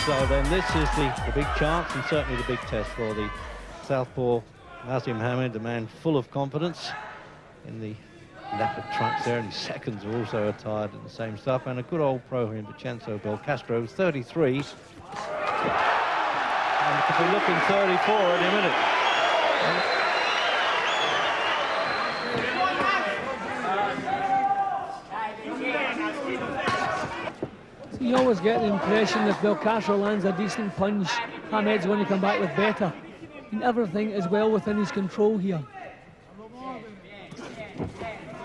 So then this is the big chance and certainly the big test for the southpaw Naseem Hamed, the man full of confidence in the leopard trunks there, and his seconds are also attired in the same stuff. And a good old pro here in Vincenzo Belcastro, 33. And could be looking 34 any minute. You always get the impression if Belcastro lands a decent punch, Hamed's going to come back with better. And everything is well within his control here.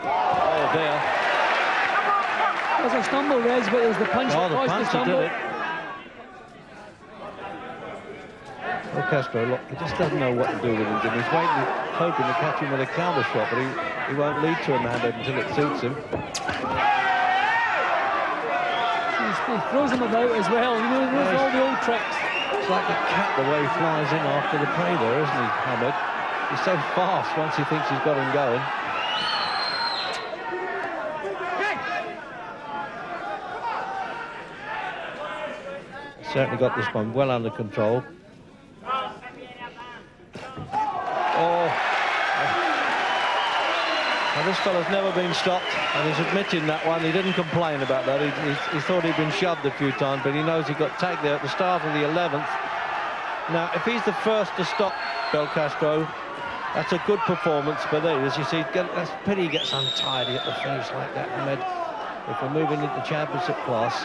Oh, there. There's a stumble, Rez, but it was the punch that caused the stumble. Did it. Belcastro, look, he just doesn't know what to do with him. He's waiting, hoping to catch him with a counter shot, but he won't lead to a Hamed until it suits him. He throws him about as well, you know, he knows all the old tricks. It's like a cat the way he flies in after the prey there, isn't he, Hamed? He's so fast once he thinks he's got him going. He's certainly got this one well under control. Oh. Well, this fella's never been stopped, and he's admitting that one. He didn't complain about that. He thought he'd been shoved a few times, but he knows he got tagged there at the start of the 11th. Now, if he's the first to stop Belcastro, that's a good performance. But as you see, that's a pity he gets untidy at the finish like that, Ahmed. If we're moving into championship class.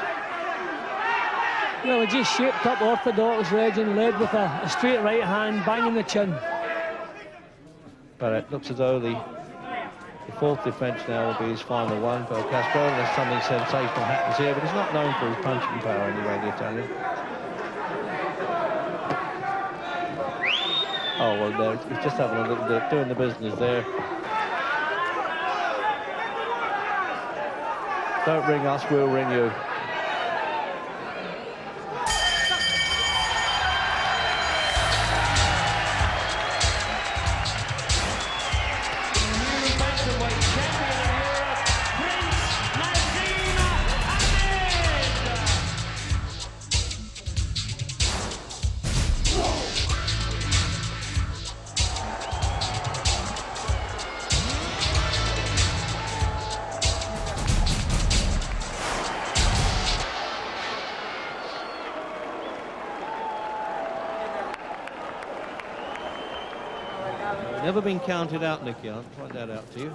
Well, he just shaped up orthodox, Reg, and led with a straight right hand, banging the chin. But it looks as though the fourth defence now will be his final one. Belcastro, unless something sensational happens here, but he's not known for his punching power anyway, the Italian. Oh, well, there, he's just having a little bit, doing the business there. Don't ring us, we'll ring you. Never been counted out, Nicky. I'll point that out to you.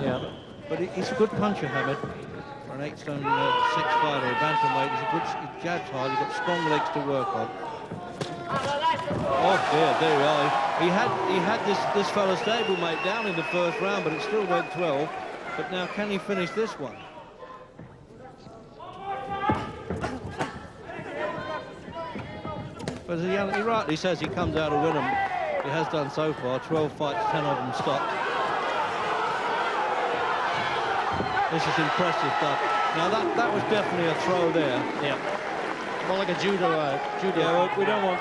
Yeah. But he's a good puncher, Hamed. For an 8 stone 6 fighter, a bantamweight, he's a good, he jabs hard, he's got strong legs to work on. Oh dear, there we are. He had this fella stablemate down in the first round, but it still went 12. But now, can he finish this one? But he rightly says he comes out to win them. He has done so far, 12 fights, 10 of them stopped. This is impressive stuff. Now that was definitely a throw there. Yeah. More like a judo. Yeah, well, we don't want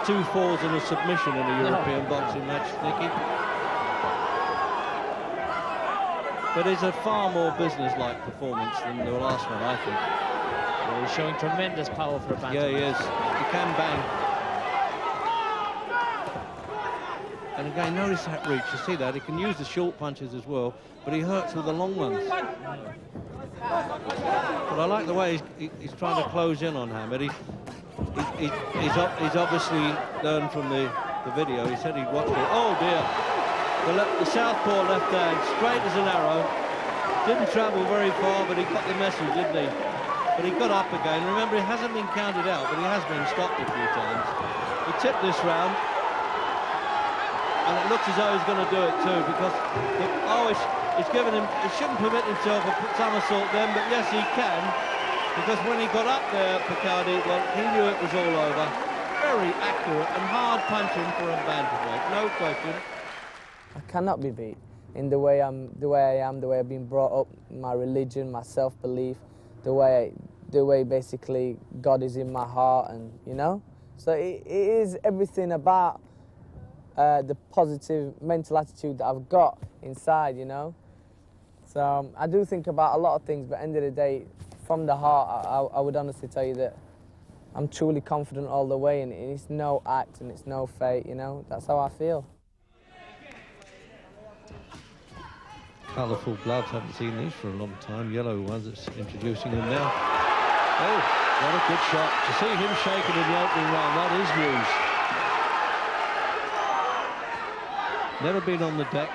2 falls and a submission in a European boxing match, Nicky. But it's a far more business-like performance than the last one, I think. Well, he's showing tremendous power for a bantamweight. Yeah, he is. He can bang. And again, notice that reach. You see that? He can use the short punches as well, but he hurts with the long ones. But I like the way he's trying to close in on Hamed. He's obviously learned from the video. He said he'd watched it. Oh dear. The southpaw left hand, straight as an arrow. Didn't travel very far, but he got the message, didn't he? But he got up again. Remember, he hasn't been counted out, but he has been stopped a few times. He tipped this round. And it looks as though he's going to do it too, because it's given him. He shouldn't permit himself a somersault then, but yes, he can, because when he got up there, Picardi, well, he knew it was all over. Very accurate and hard punching for a bantamweight, no question. I cannot be beat in the way I am, the way I've been brought up, my religion, my self-belief, the way basically God is in my heart, and you know, so it is everything about. The positive mental attitude that I've got inside, you know. So I do think about a lot of things, but at the end of the day, from the heart, I would honestly tell you that I'm truly confident all the way, and it's no act and it's no fake, you know. That's how I feel. Colourful gloves, haven't seen these for a long time. Yellow ones, it's introducing them now. Oh, what a good shot. To see him shaking in the opening round, that is news. Never been on the deck.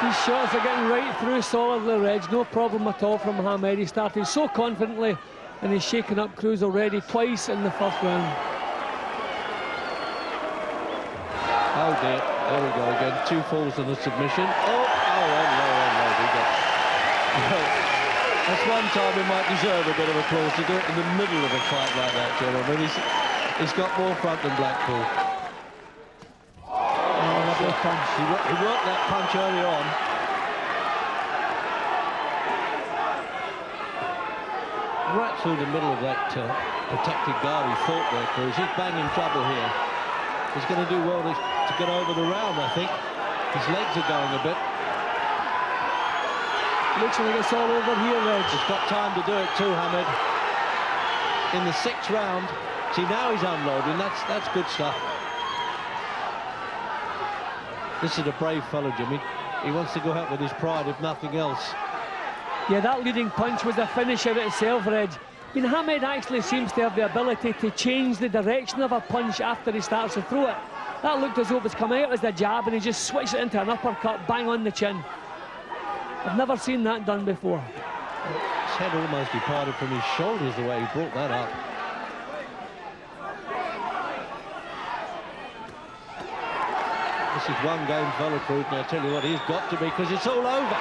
These shots are getting right through solidly, Reg. No problem at all from Mohamed. He started so confidently, and he's shaken up crews already twice in the first round. Oh dear, there we go again. 2 falls and a submission. Oh, no. That's one time he might deserve a bit of applause to do it in the middle of a fight like that, gentlemen. He's got more front than Blackpool. Punch. He worked that punch early on. Right through the middle of that protected guard he fought there, Cruz. He's banging trouble here. He's going to do well to get over the round, I think. His legs are going a bit. Looks like it's all over here, Reg. He's got time to do it too, Hamid. In the 6th round. See, now he's unloading. That's good stuff. This is a brave fellow, Jimmy. He wants to go out with his pride, if nothing else. Yeah, that leading punch was a finisher itself, Reg. I mean, Hamed actually seems to have the ability to change the direction of a punch after he starts to throw it. That looked as though it was coming out as a jab, and he just switched it into an uppercut, bang on the chin. I've never seen that done before. His head almost departed from his shoulders the way he brought that up. This is one game fella, Cruz, and I tell you what, he's got to be, because it's all over.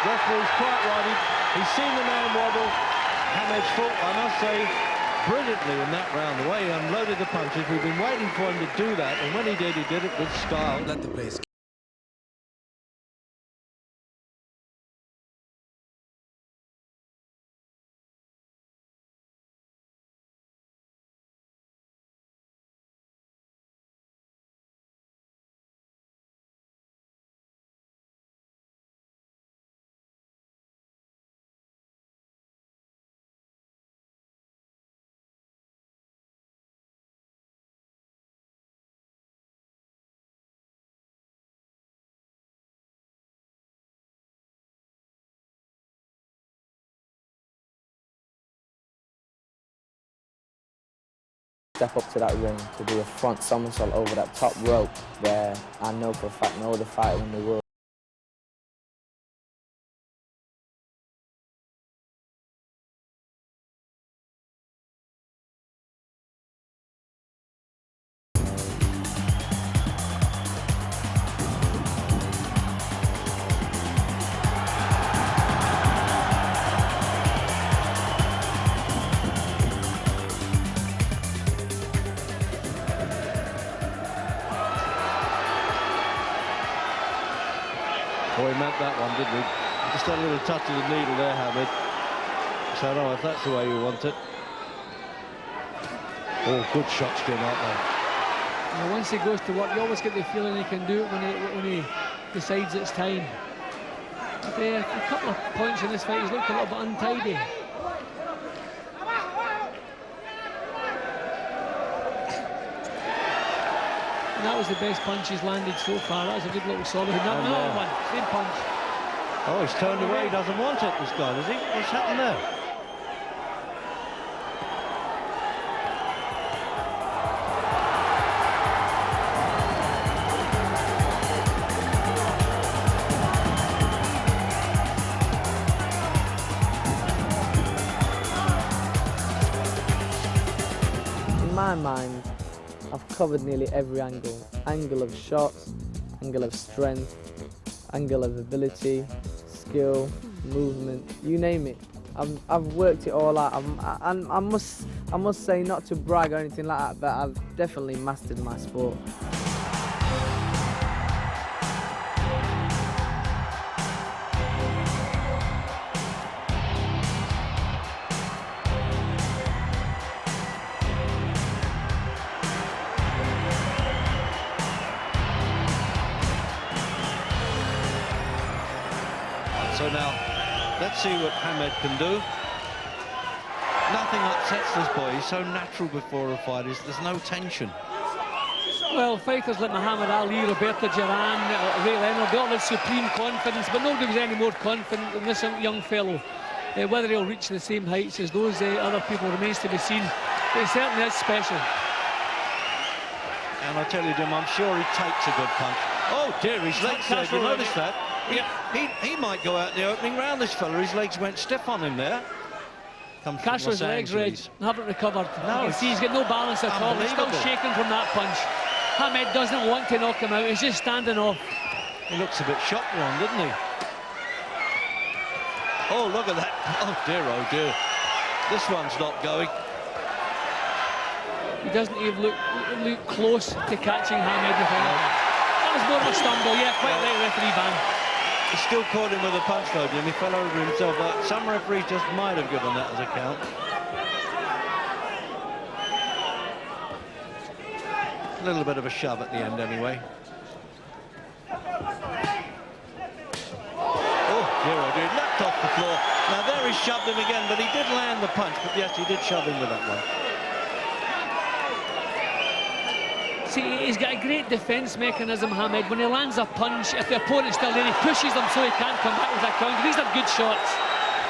Referee's quite right. He's seen the man wobble. Hamed's fought, I must say, brilliantly in that round. The way he unloaded the punches, we've been waiting for him to do that, and when he did it with style. Let the place. Step up to that ring to do a front somersault over that top rope, where I know for a fact no other fighter in the world. Oh, he meant that one, didn't he? Just a little touch of the needle there, Hamid. So, no, if that's the way you want it. Oh, good shots going out there. Now, once he goes to work, you always get the feeling he can do it when he decides it's time. But, a couple of points in this fight, he's looked a little bit untidy. And that was the best punch he's landed so far. That was a good little solid. Another one, same punch. Oh, he's turned away. He doesn't want it, this guy, does he? What's happened there? In my mind, I've covered nearly every angle. Angle of shots, angle of strength, angle of ability, skill, movement, you name it. I've worked it all out. I must say, not to brag or anything like that, but I've definitely mastered my sport. So now, let's see what Hamed can do. Nothing upsets this boy. He's so natural before a fight. There's no tension. Well, fighters like Muhammad Ali, Roberto Duran, Ray Leonard, they all had supreme confidence, but nobody was any more confident than this young fellow. Whether he'll reach the same heights as those other people remains to be seen. But he certainly is special. And I tell you, Jim, I'm sure he takes a good punch. Oh dear, his legs there. Did you notice that? He might go out in the opening round, this fella. His legs went stiff on him there. Castro's legs, Reg, haven't recovered. No, you can see he's got no balance at all. He's still shaking from that punch. Hamed doesn't want to knock him out. He's just standing off. He looks a bit shocked, Ron, doesn't he? Oh, look at that. Oh, dear. This one's not going. He doesn't even look close to catching Hamed. That was more of a stumble. Yeah, quite right, referee Van. He still caught him with a punch, though, Jim. He fell over himself. Some referees just might have given that as a count. A little bit of a shove at the end, anyway. Oh, dear. Leapt off the floor. Now, there he shoved him again, but he did land the punch. But, yes, he did shove him with that one. See, he's got a great defence mechanism, Hamed. When he lands a punch, if the opponent's still there, he pushes them so he can't come back with a counter. These are good shots.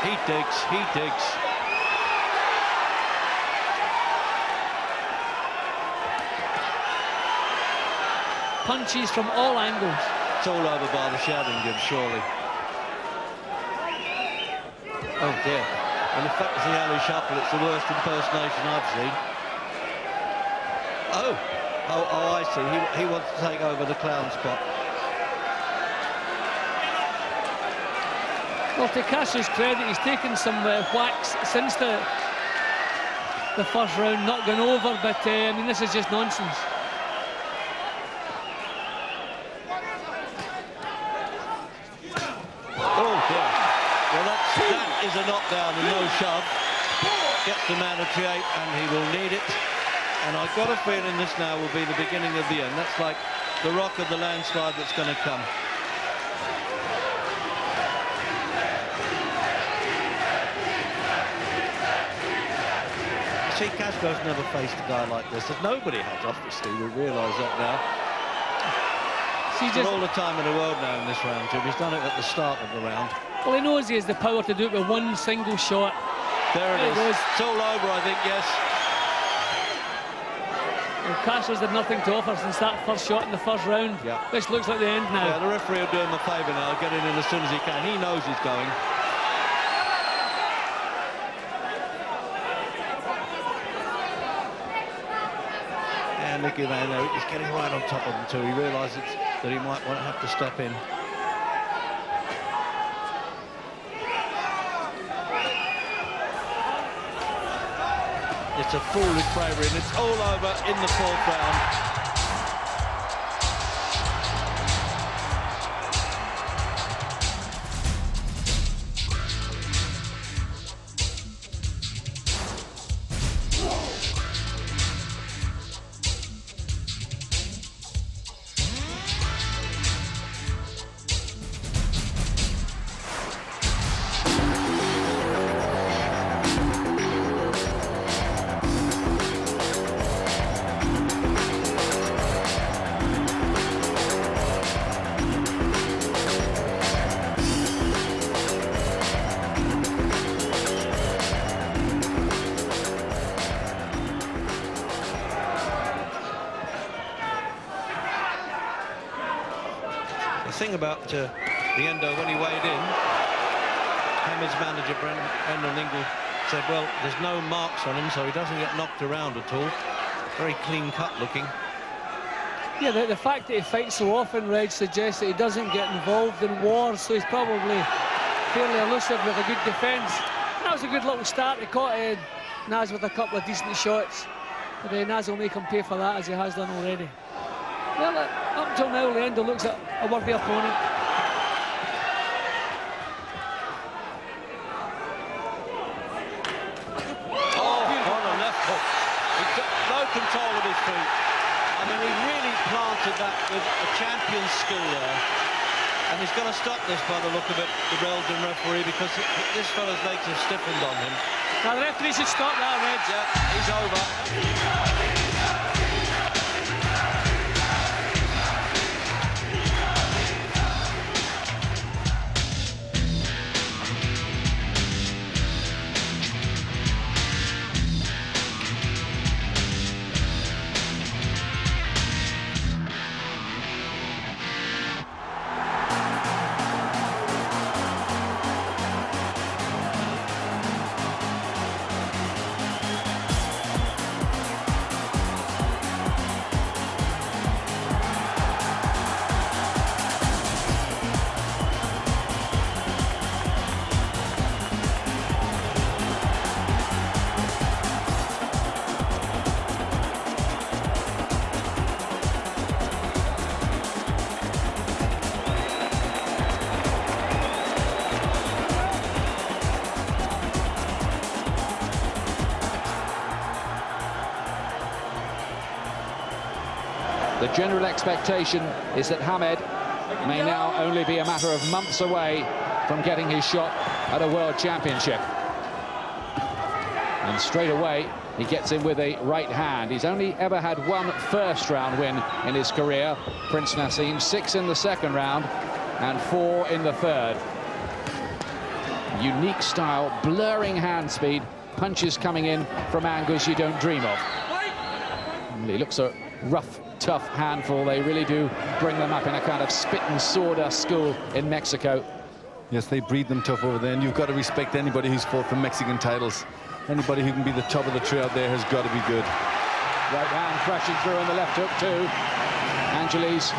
He digs. Punches from all angles. It's all over by the shouting, Jim, surely. Oh, dear. And if that was the alley shuffle, it's the worst impersonation I've seen. Oh, I see. He wants to take over the clown spot. Well, to Castro's credit, he's taken some whacks since the first round, not gone over, but I mean, this is just nonsense. Oh, dear. Well, that is a knockdown and no shove. Gets the man a T8, and he will need it. And I've got a feeling this now will be the beginning of the end. That's like the rock of the landslide that's going to come. See, Castro's never faced a guy like this. Nobody has, obviously. We realise that now. He's got all the time in the world now in this round, Jim. He's done it at the start of the round. Well, he knows he has the power to do it with one single shot. There it is. It's all over, I think, yes. Well, Castro's had nothing to offer since that first shot in the first round. Yeah. This looks like the end now. Yeah, the referee will do him a favour now, getting in as soon as he can. He knows he's going. And Nicky Van there, he's getting right on top of him too. He realises that he might want to have to step in. It's a foolish bravery, and it's all over in the fourth round. The thing about the Endo, when he weighed in, Hamid's manager, Brendan Ingle, said, well, there's no marks on him, so he doesn't get knocked around at all. Very clean-cut looking. Yeah, the fact that he fights so often, Reg, suggests that he doesn't get involved in wars, so he's probably fairly elusive with a good defence. That was a good little start. He caught Naz with a couple of decent shots. But Naz will make him pay for that, as he has done already. Well, up until now, Leandro looks at a worthy opponent. Oh, on a left hook. He's got no control of his feet. I mean, he really planted that with a champion's skill there. And he's got to stop this by the look of it, the Belgian referee, because this fella's legs have stiffened on him. Now the referee should stop that, Reg. Yeah, he's over. The general expectation is that Hamed may now only be a matter of months away from getting his shot at a World Championship. And straight away, he gets in with a right hand. He's only ever had one first-round win in his career, Prince Naseem, 6 in the second round and 4 in the third. Unique style, blurring hand speed, punches coming in from angles you don't dream of. He looks a rough, tough handful. They really do bring them up in a kind of spit and sawdust school in Mexico. Yes, they breed them tough over there, and you've got to respect anybody who's fought for Mexican titles. Anybody who can be the top of the tree out there has got to be good. Right hand crashing through on the left hook too. Angeles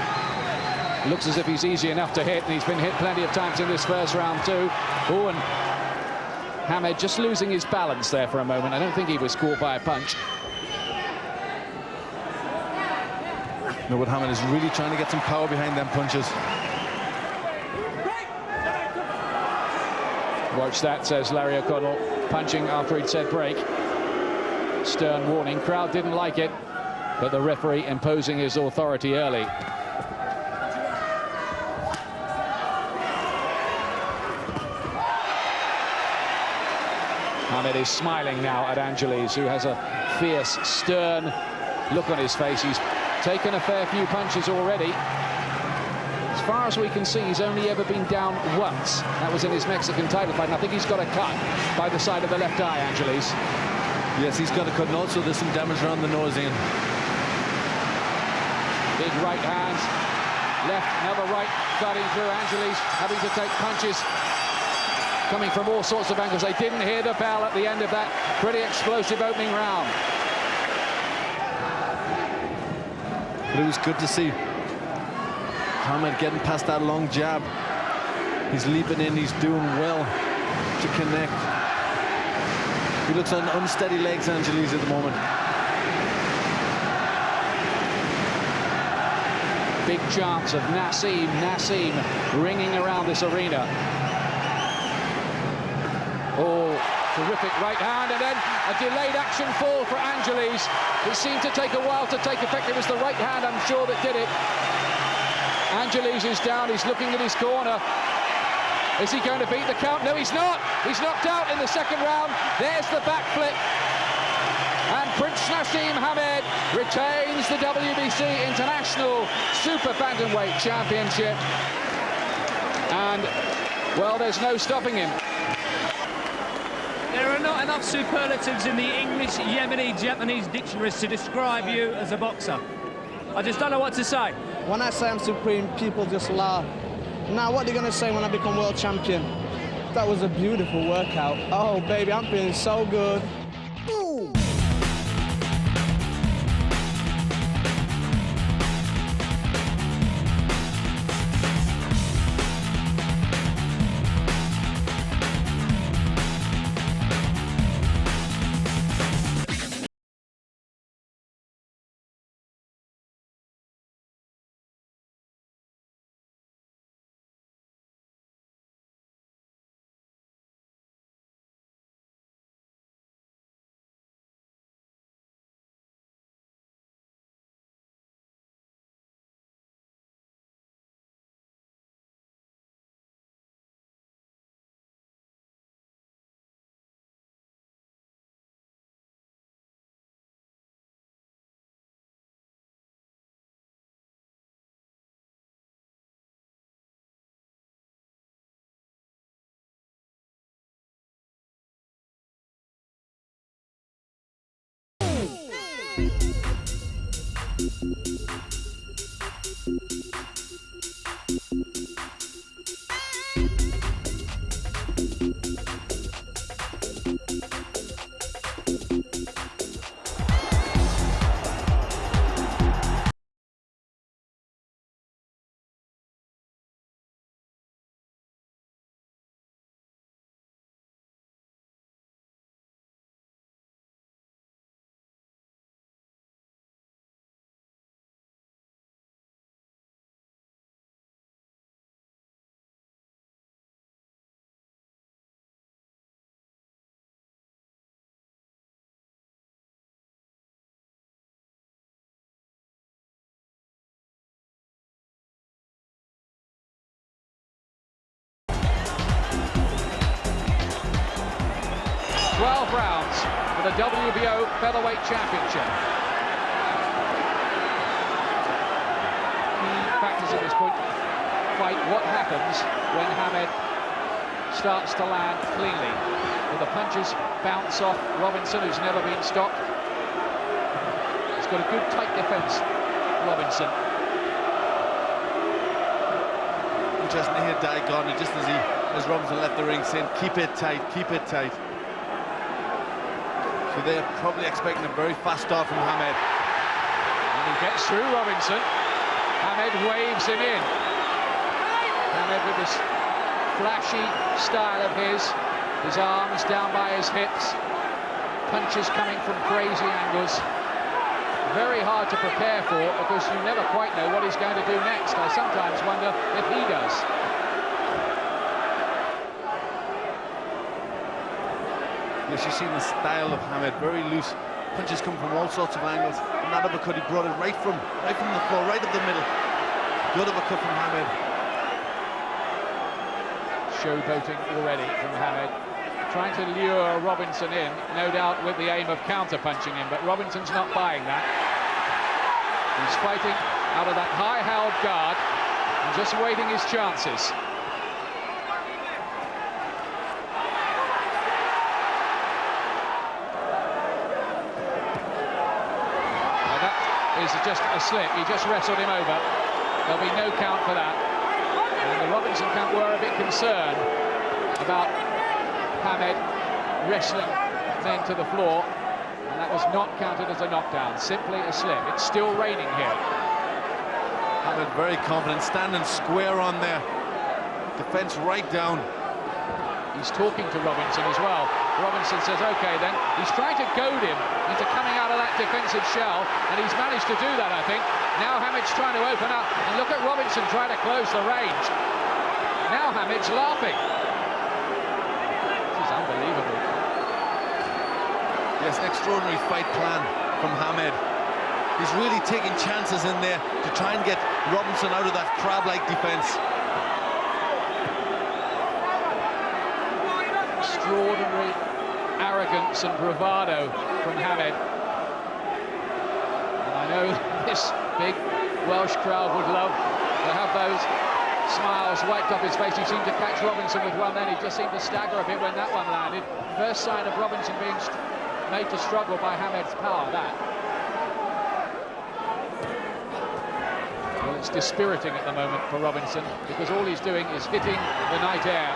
looks as if he's easy enough to hit, and he's been hit plenty of times in this first round too. Oh, and Hamed just losing his balance there for a moment. I don't think he was caught by a punch. No, but Hamed is really trying to get some power behind them punches. Watch that, says Larry O'Connell, punching after he'd said break. Stern warning. Crowd didn't like it, but the referee imposing his authority early. Hamed is smiling now at Angeles, who has a fierce, stern look on his face. He's taken a fair few punches already. As far as we can see, he's only ever been down once. That was in his Mexican title fight, and I think he's got a cut by the side of the left eye, Angeles. Yes, he's got a cut, and also there's some damage around the nose in. Big right hands. Left, another right, cutting through. Angeles having to take punches coming from all sorts of angles. They didn't hear the bell at the end of that pretty explosive opening round. But it was good to see Hamed getting past that long jab. He's leaping in, he's doing well to connect. He looks on unsteady legs, Angeles, at the moment. Big chance of Naseem ringing around this arena. Oh, terrific right hand, and then a delayed action fall for Angeles. It seemed to take a while to take effect. It was the right hand, I'm sure, that did it. Angeles is down, he's looking at his corner. Is he going to beat the count? No, he's not. He's knocked out in the second round. There's the backflip. And Prince Naseem Hamed retains the WBC International Super Bantamweight Championship. And, well, there's no stopping him. There are not enough superlatives in the English, Yemeni, Japanese dictionaries to describe you as a boxer. I just don't know what to say. When I say I'm supreme, people just laugh. Now, what are they going to say when I become world champion? That was a beautiful workout. Oh, baby, I'm feeling so good. for the WBO Featherweight Championship. Key factors at this point fight: what happens when Hamed starts to land cleanly? Will the punches bounce off Robinson, who's never been stopped? He's got a good tight defence, Robinson. Interesting to hear Di Gardner, just as Robinson left the ring, saying, keep it tight, keep it tight. So they're probably expecting a very fast start from Hamed. And he gets through Robinson. Hamed waves him in. Hamed with this flashy style of his arms down by his hips, punches coming from crazy angles. Very hard to prepare for, because you never quite know what he's going to do next. I sometimes wonder if he does. Yes, you've seen the style of Hamed, very loose. Punches come from all sorts of angles. And that uppercut, he brought it right from the floor, right up the middle. Good uppercut from Hamed. Showboating already from Hamed, trying to lure Robinson in, no doubt with the aim of counter-punching him, but Robinson's not buying that. He's fighting out of that high-held guard and just waiting his chances. Now that is just a slip. He just wrestled him over. There'll be no count for that. And the Robinson camp were a bit concerned about Hamed wrestling men to the floor, and that was not counted as a knockdown, simply a slip. It's still raining here. Hamed very confident, standing square on there. Defense right down. He's talking to Robinson as well. Robinson says, okay then. He's trying to goad him into coming out of that defensive shell, and he's managed to do that, I think. Now Hamed's trying to open up, and look at Robinson trying to close the range. Now Hamed's laughing. This is unbelievable. Yes, an extraordinary fight plan from Hamed. He's really taking chances in there to try and get Robinson out of that crab-like defense. Extraordinary arrogance and bravado from Hamed. And I know this big Welsh crowd would love to have those smiles wiped off his face. He seemed to catch Robinson with one then. He just seemed to stagger a bit when that one landed. First sign of Robinson being made to struggle by Hamed's power, that. Well, it's dispiriting at the moment for Robinson, because all he's doing is hitting the night air.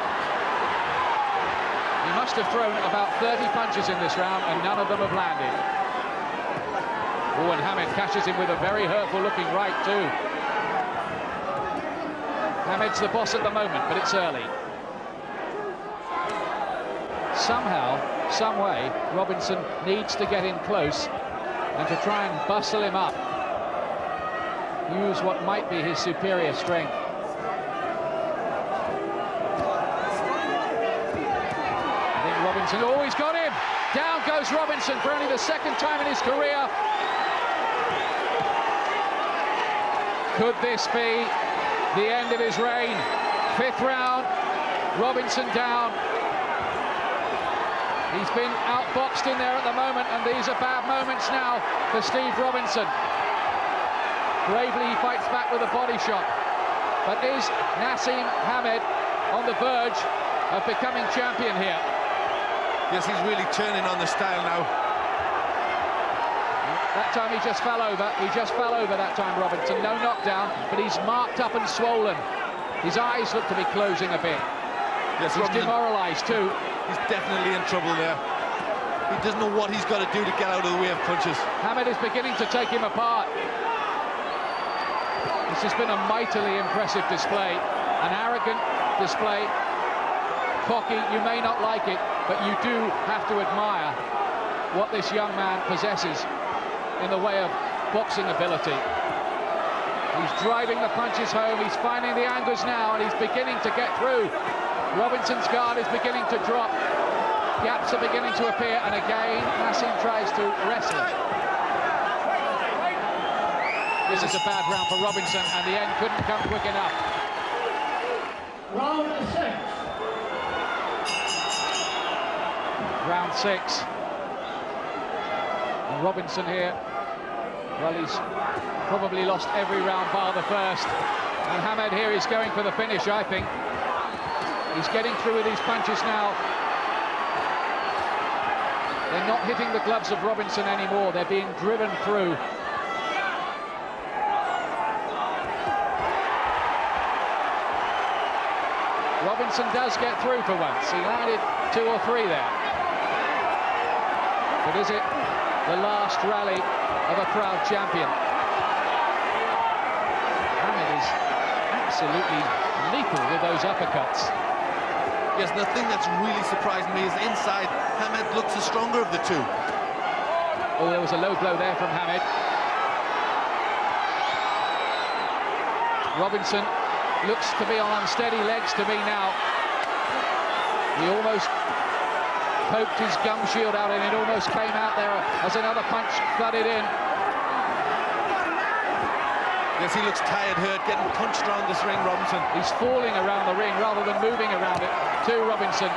He must have thrown about 30 punches in this round, and none of them have landed. Oh, and Hamed catches him with a very hurtful-looking right, too. Hamed's the boss at the moment, but it's early. Somehow, some way, Robinson needs to get in close and to try and bustle him up. Use what might be his superior strength. I think Robinson, oh, he's got him! Down goes Robinson for only the second time in his career. Could this be the end of his reign? Fifth round, Robinson down. He's been outboxed in there at the moment, and these are bad moments now for Steve Robinson. Bravely, he fights back with a body shot. But is Naseem Hamed on the verge of becoming champion here? Yes, he's really turning on the style now. That time he just fell over. He just fell over that time, Robinson. No knockdown, but he's marked up and swollen. His eyes look to be closing a bit. Yes, he's Robinson, demoralised too. He's definitely in trouble there. He doesn't know what he's got to do to get out of the way of punches. Hamed is beginning to take him apart. This has been a mightily impressive display, an arrogant display. Cocky, you may not like it, but you do have to admire what this young man possesses in the way of boxing ability. He's driving the punches home, he's finding the angles now, and he's beginning to get through. Robinson's guard is beginning to drop. Gaps are beginning to appear, and again, Naseem tries to wrestle. This is a bad round for Robinson, and the end couldn't come quick enough. Round 6. Round 6. And Robinson here, well, he's probably lost every round bar the first. And Hamed here is going for the finish, I think. He's getting through with these punches now. They're not hitting the gloves of Robinson anymore. They're being driven through. Robinson does get through for once. He landed 2 or 3 there. But is it the last rally of a proud champion? Hamed is absolutely lethal with those uppercuts. Yes, the thing that's really surprised me is inside, Hamed looks the stronger of the two. Oh, there was a low blow there from Hamed. Robinson looks to be on unsteady legs to me now. He almost poked his gum shield out and it almost came out there as another punch flooded in. Yes, he looks tired, hurt, getting punched around this ring, Robinson. He's falling around the ring rather than moving around it to Robinson.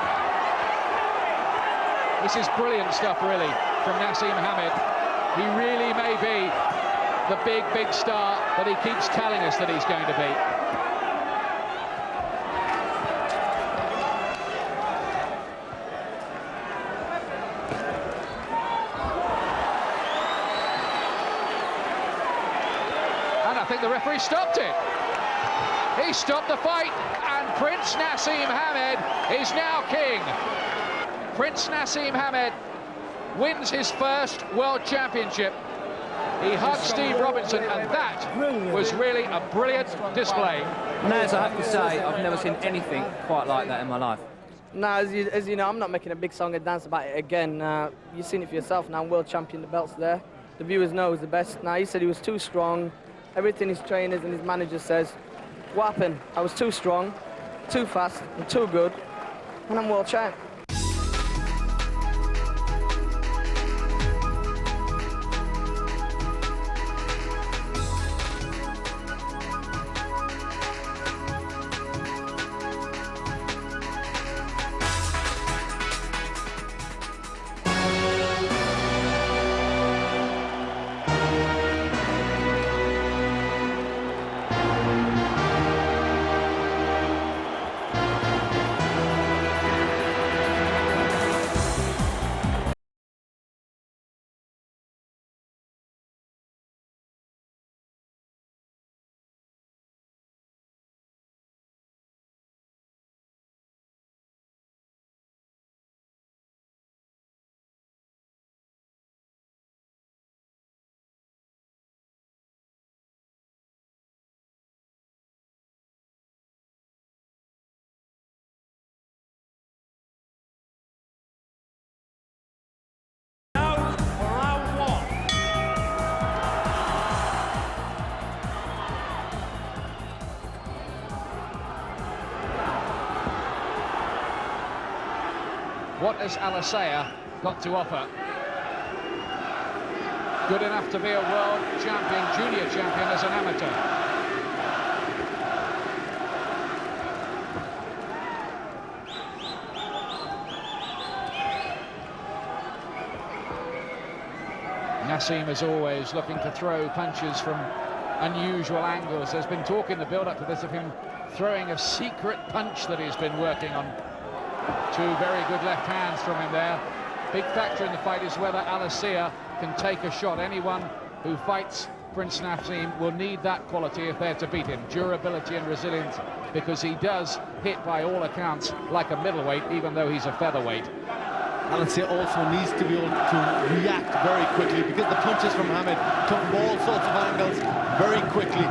This is brilliant stuff, really, from Naseem Hamed. He really may be the big, big star that he keeps telling us that he's going to be. I think the referee stopped it. He stopped the fight, and Prince Naseem Hamed is now king. Prince Naseem Hamed wins his first World Championship. He hugged Steve Robinson, and that was really a brilliant display. Naz, I have to say, I've never seen anything quite like that in my life. Now, as you know, I'm not making a big song and dance about it again. You've seen it for yourself now. I'm world champion, the belt's there. The viewers know he's the best. Now, he said he was too strong. Everything his trainers and his manager says. What happened? I was too strong, too fast, and too good, and I'm world champ. What has Alisea got to offer? Good enough to be a world champion, junior champion as an amateur. Naseem is always looking to throw punches from unusual angles. There's been talk in the build-up to this of him throwing a secret punch that he's been working on. 2 very good left hands from him there. Big factor in the fight is whether Alisea can take a shot. Anyone who fights Prince Naseem will need that quality if they're to beat him. Durability and resilience, because he does hit by all accounts like a middleweight, even though he's a featherweight. Alisea also needs to be able to react very quickly, because the punches from Hamed come from all sorts of angles very quickly.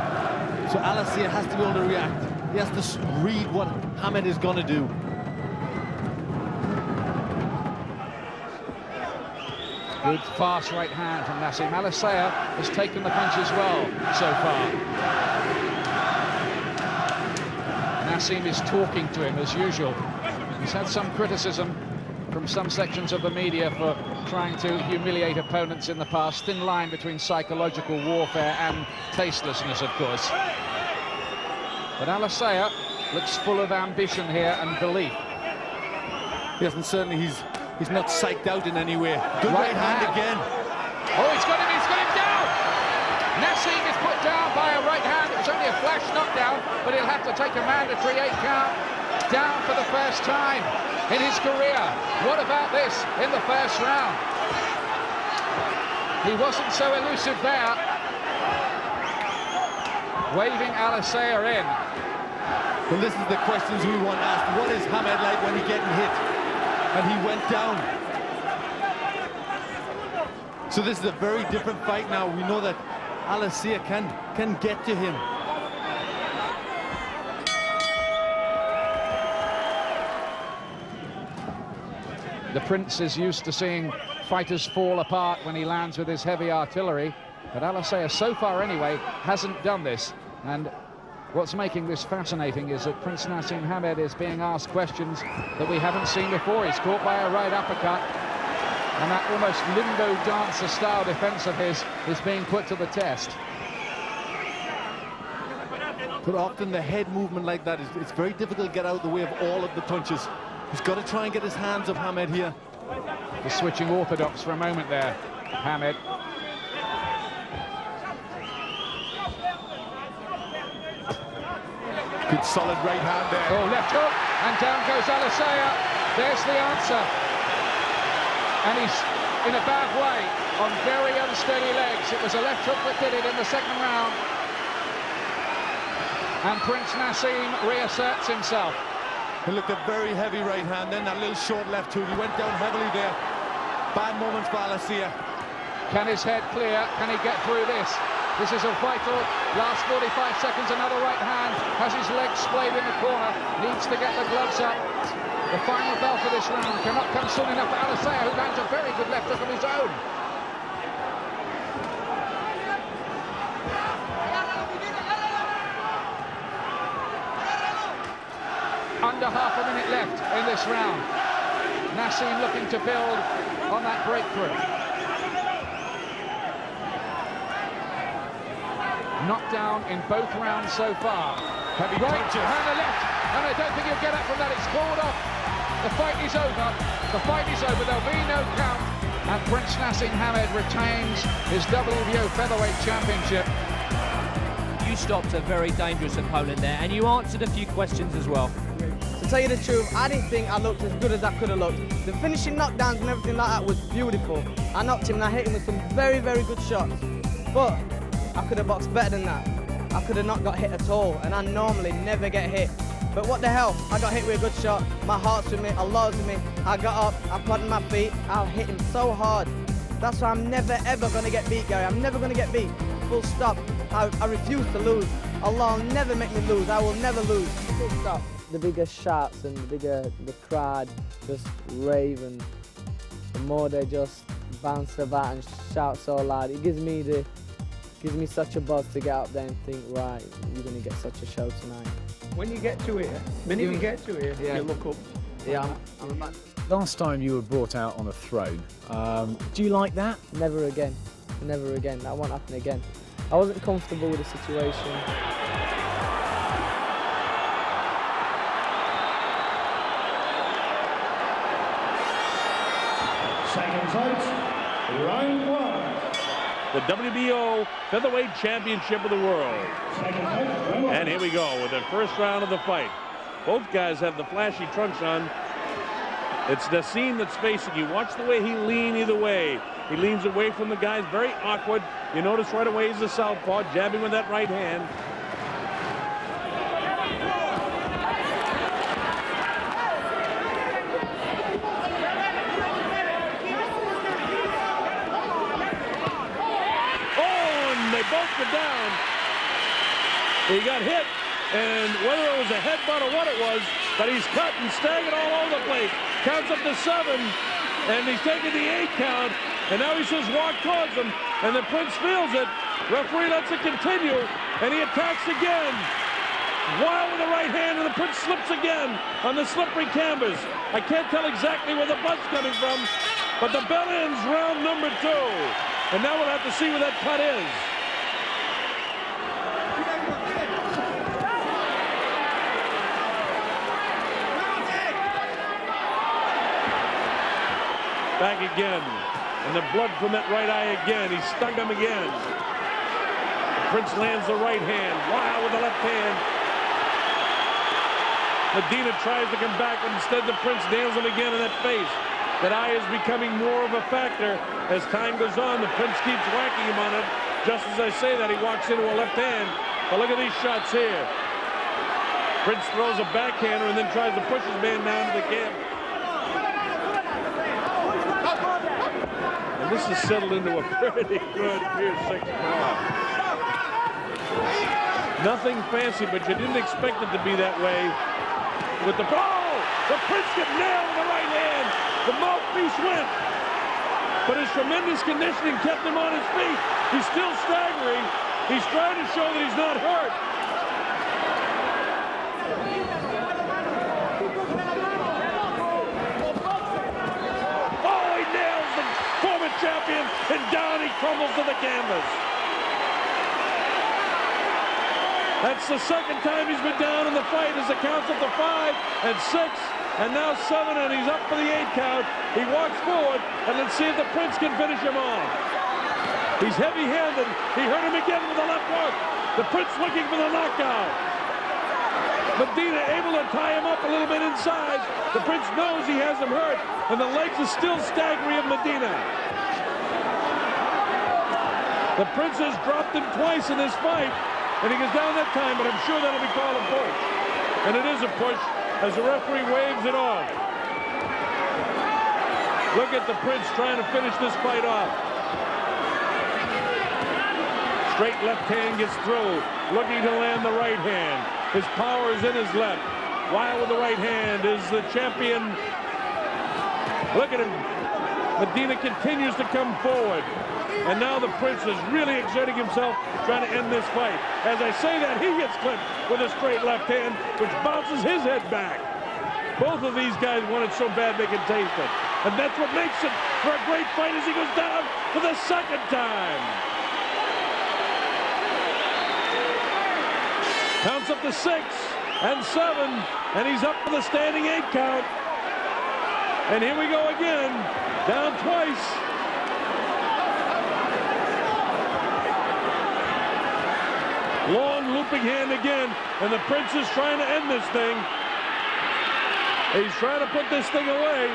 So Alisea has to be able to react. He has to read what Hamed is going to do. Good fast right hand from Naseem. Alisea has taken the punches well so far. Naseem is talking to him as usual. He's had some criticism from some sections of the media for trying to humiliate opponents in the past. Thin line between psychological warfare and tastelessness, of course. But Alisea looks full of ambition here and belief. Yes, and certainly he's not psyched out in any way. Good right hand again. Oh, he's got him down! Naseem is put down by a right hand. It was only a flash knockdown, but he'll have to take a mandatory 8 count. Down for the first time in his career. What about this in the first round? He wasn't so elusive there. Waving Alisea in. Well, this is the questions we want asked. What is Hamed like when he's getting hit? And he went down. So this is a very different fight now. We know that Alisea can get to him. The Prince is used to seeing fighters fall apart when he lands with his heavy artillery, but Alisea, so far anyway, hasn't done this. And what's making this fascinating is that Prince Naseem Hamed is being asked questions that we haven't seen before. He's caught by a right uppercut, and that almost limbo dancer style defense of his is being put to the test. But often the head movement like that, it's very difficult to get out of the way of all of the punches. He's got to try and get his hands up, Hamed, here. The switching orthodox for a moment there, Hamed. Good solid right hand there. Oh, left hook, and down goes Alisea. There's the answer. And he's in a bad way, on very unsteady legs. It was a left hook that did it in the second round. And Prince Naseem reasserts himself. He looked a very heavy right hand, then that little short left hook. He went down heavily there. Bad moments for Alisea. Can his head clear? Can he get through this? This is a vital last 45 seconds. Another right hand. Has his legs splayed in the corner. Needs to get the gloves up. The final bell for this round cannot come soon enough for Alisea, who lands a very good left hook of his own. Under half a minute left in this round. Naseem looking to build on that breakthrough. Knockdown in both rounds so far. Heavy right punches. and the left, and I don't think he'll get up from that. It's called off. The fight is over. The fight is over. There'll be no count. And Prince Naseem Hamed retains his WBO featherweight championship. You stopped a very dangerous opponent there, and you answered a few questions as well. To tell you the truth, I didn't think I looked as good as I could have looked. The finishing knockdowns and everything like that was beautiful. I knocked him and I hit him with some very, very good shots. But I could have boxed better than that. I could have not got hit at all, and I normally never get hit. But what the hell, I got hit with a good shot. My heart's with me, Allah's with me. I got up, I planted my feet, I hit him so hard. That's why I'm never ever gonna get beat, Gary. I'm never gonna get beat. Full stop. I refuse to lose. Allah will never make me lose. I will never lose. Full stop. The bigger shots and the crowd just rave, and the more they just bounce about and shout so loud, it gives me such a buzz to get up there and think, right, you're gonna get such a show tonight. When you get to here, you look up. Yeah, I'm about. Last time you were brought out on a throne. Do you like that? Never again. Never again. That won't happen again. I wasn't comfortable with the situation. Seconds out, round one. The WBO Featherweight Championship of the World. And here we go with the first round of the fight. Both guys have the flashy trunks on. It's Naseem that's facing you. Watch the way he leans either way. He leans away from the guys, very awkward. You notice right away he's a southpaw, jabbing with that right hand. They both go down. He got hit, and whether it was a headbutt or what it was, but he's cut and staggered all over the place. Counts up to 7, and he's taking the 8 count, and now he says walk towards him, and the Prince feels it. Referee lets it continue, and he attacks again. Wild with the right hand, and the Prince slips again on the slippery canvas. I can't tell exactly where the blood's coming from, but the bell ends round number 2, and now we'll have to see where that cut is. Back again. And the blood from that right eye again. He stung him again. The Prince lands the right hand. Wow, with the left hand. Medina tries to come back, but instead the Prince nails him again in that face. That eye is becoming more of a factor as time goes on. The Prince keeps whacking him on it. Just as I say that, he walks into a left hand. But look at these shots here. Prince throws a backhander and then tries to push his man down to the camp. And this has settled into a pretty good fierce sixth round. Nothing fancy, but you didn't expect it to be that way. With the the Prince gets nailed with the right hand. The mouthpiece went. But his tremendous conditioning kept him on his feet. He's still staggering. He's trying to show that he's not hurt. Champion, and down he crumbles to the canvas. That's the second time he's been down in the fight as it counts up to 5 and 6 and now 7, and he's up for the 8 count. He walks forward, and let's see if the Prince can finish him off. He's heavy-handed. He hurt him again with the left hook. The Prince looking for the knockout. Medina able to tie him up a little bit inside. The Prince knows he has him hurt, and the legs are still staggering of Medina. The Prince has dropped him twice in this fight, and he goes down that time, but I'm sure that'll be called a push. And it is a push as the referee waves it off. Look at the Prince trying to finish this fight off. Straight left hand gets through, looking to land the right hand. His power is in his left. Wild with the right hand is the champion. Look at him. Medina continues to come forward. And now the Prince is really exerting himself trying to end this fight. As I say that, he gets clipped with a straight left hand, which bounces his head back. Both of these guys want it so bad they can taste it. And that's what makes it for a great fight as he goes down for the second time. Counts up to 6 and 7, and he's up for the standing 8 count. And here we go again, down twice. Long looping hand again, and the Prince is trying to end this thing. He's trying to put this thing away.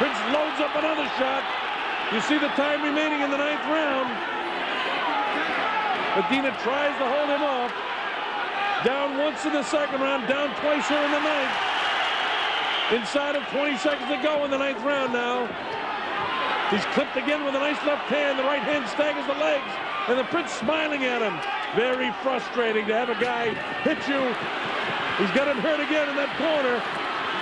Prince loads up another shot. You see the time remaining in the 9th round. Medina tries to hold him off. Down once in the 2nd round, down twice here in the 9th. Inside of 20 seconds to go in the 9th round now. He's clipped again with a nice left hand. The right hand staggers the legs. And the Prince smiling at him. Very frustrating to have a guy hit you. He's got him hurt again in that corner.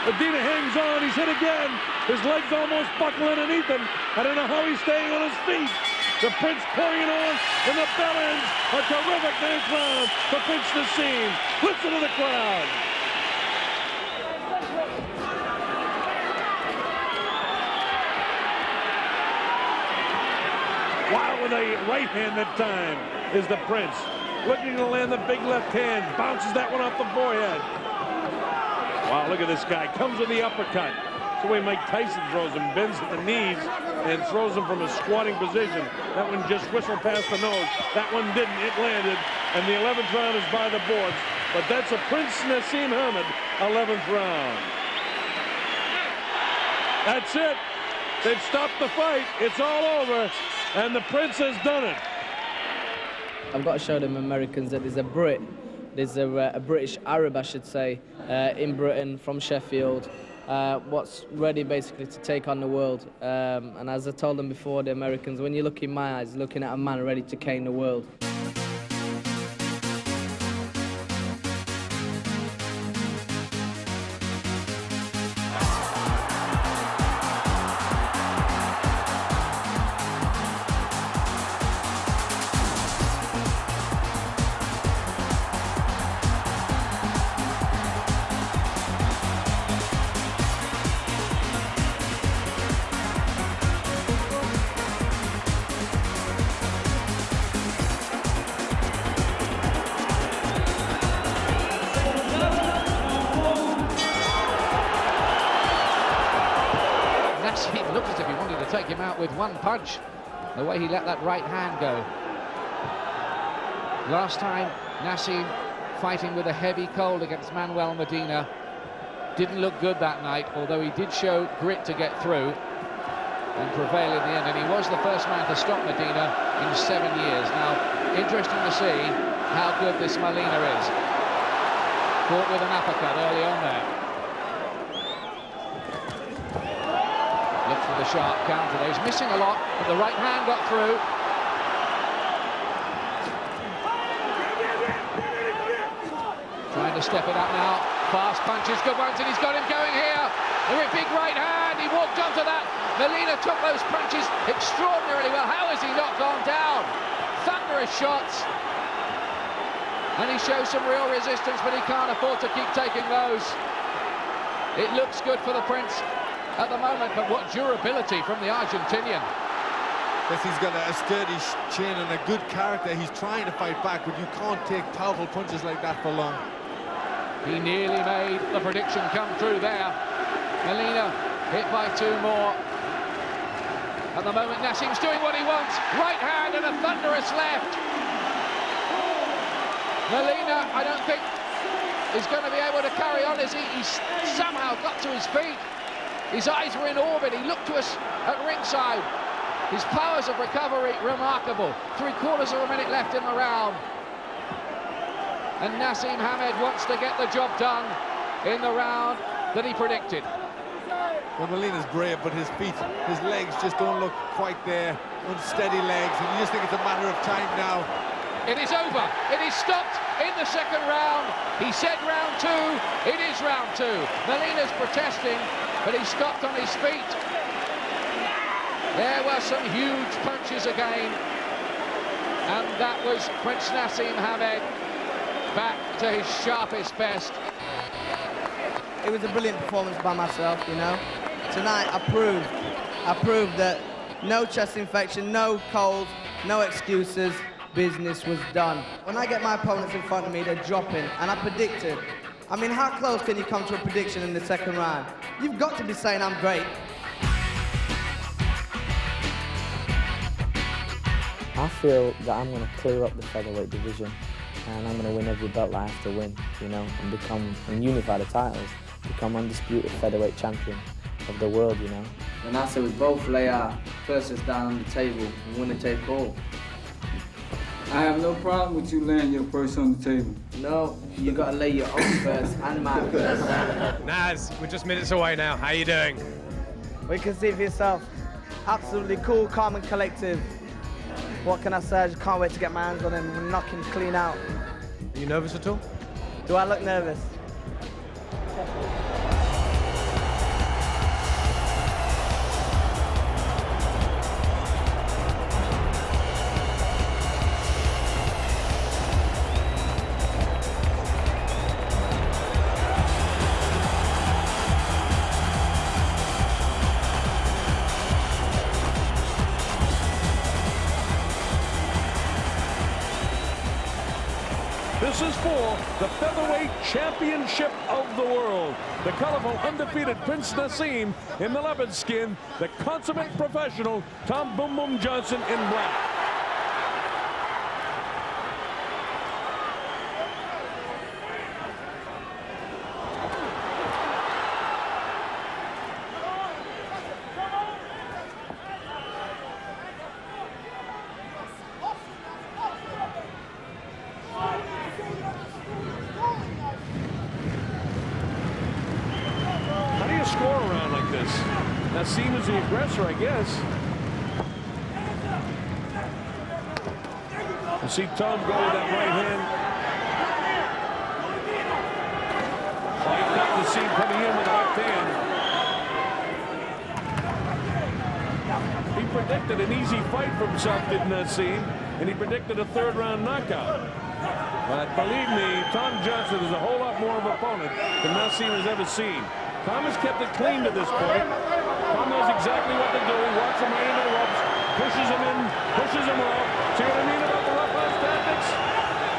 Medina hangs on. He's hit again. His legs almost buckle underneath him. I don't know how he's staying on his feet. The Prince pouring it on, and the bell ends. A terrific 9th round for Prince Naseem. Listen to the crowd. Wow, with a right hand that time is the Prince. Looking to land the big left hand. Bounces that one off the forehead. Wow, look at this guy. Comes with the uppercut. That's the way Mike Tyson throws him. Bends at the knees and throws him from a squatting position. That one just whistled past the nose. That one didn't. It landed. And the 11th round is by the boards. But that's a Prince Naseem Hamed 11th round. That's it. They've stopped the fight. It's all over. And the Prince has done it. I've got to show them Americans that there's a Brit, there's a British Arab, I should say, in Britain, from Sheffield, what's ready basically to take on the world. And as I told them before, the Americans, when you look in my eyes, looking at a man ready to cane the world. take him out with one punch, the way he let that right hand go. Last time, Naseem fighting with a heavy cold against Manuel Medina. Didn't look good that night, although he did show grit to get through and prevail in the end, and he was the first man to stop Medina in 7 years. Now, interesting to see how good this Molina is. Caught with an uppercut early on there. Looks for the sharp counter there. He's missing a lot, but the right hand got through. Trying to step it up now. Fast punches, good ones, and he's got him going here. A big right hand, he walked onto that. Molina took those punches extraordinarily well. How has he not gone down? Thunderous shots. And he shows some real resistance, but he can't afford to keep taking those. It looks good for the Prince at the moment, but what durability from the Argentinian. Yes, he's got a sturdy chin and a good character. He's trying to fight back, but you can't take powerful punches like that for long. He nearly made the prediction come true there. Molina hit by 2 more. At the moment, Naseem's doing what he wants. Right hand and a thunderous left. Molina, I don't think, is going to be able to carry on as he somehow got to his feet. His eyes were in orbit. He looked to us at ringside. His powers of recovery, remarkable. 3/4 of a minute left in the round. And Naseem Hamed wants to get the job done in the round that he predicted. Well, Molina's brave, but his feet, his legs just don't look quite there. Unsteady legs, and you just think it's a matter of time now. It is over. It is stopped in the second round. He said round 2. It is round 2. Molina's protesting, but he stopped on his feet. There were some huge punches again. And that was Prince Naseem Hamed back to his sharpest best. It was a brilliant performance by myself, you know. Tonight I proved that no chest infection, no cold, no excuses, business was done. When I get my opponents in front of me, they're dropping, and I predicted. I mean, how close can you come to a prediction in the second round? You've got to be saying I'm great. I feel that I'm going to clear up the featherweight division, and I'm going to win every belt I have to win, you know, and unify the titles, become undisputed featherweight champion of the world, you know. And I say we both lay our purses down on the table and win the take all. I have no problem with you laying your purse on the table. No, you got to lay your own purse and my purse. Naz, we're just minutes away now. How are you doing? Well, you can see for yourself. Absolutely cool, calm and collective. What can I say? I just can't wait to get my hands on him and knock him clean out. Are you nervous at all? Do I look nervous? This is for the featherweight championship of the world. The colorful, undefeated Prince Naseem in the leopard skin, the consummate professional Tom Boom Boom Johnson in black. Score around like this. Naseem is the aggressor, I guess. You see Tom go with that right hand. Naseem coming in with the left hand. He predicted an easy fight for himself, did Naseem, and he predicted a third-round knockout. But believe me, Tom Johnson is a whole lot more of an opponent than Naseem has ever seen. Tom has kept it clean to this point. Tom knows exactly what to do. He walks him right into the ropes, pushes him in, pushes him off. See what I mean about the roughhouse tactics?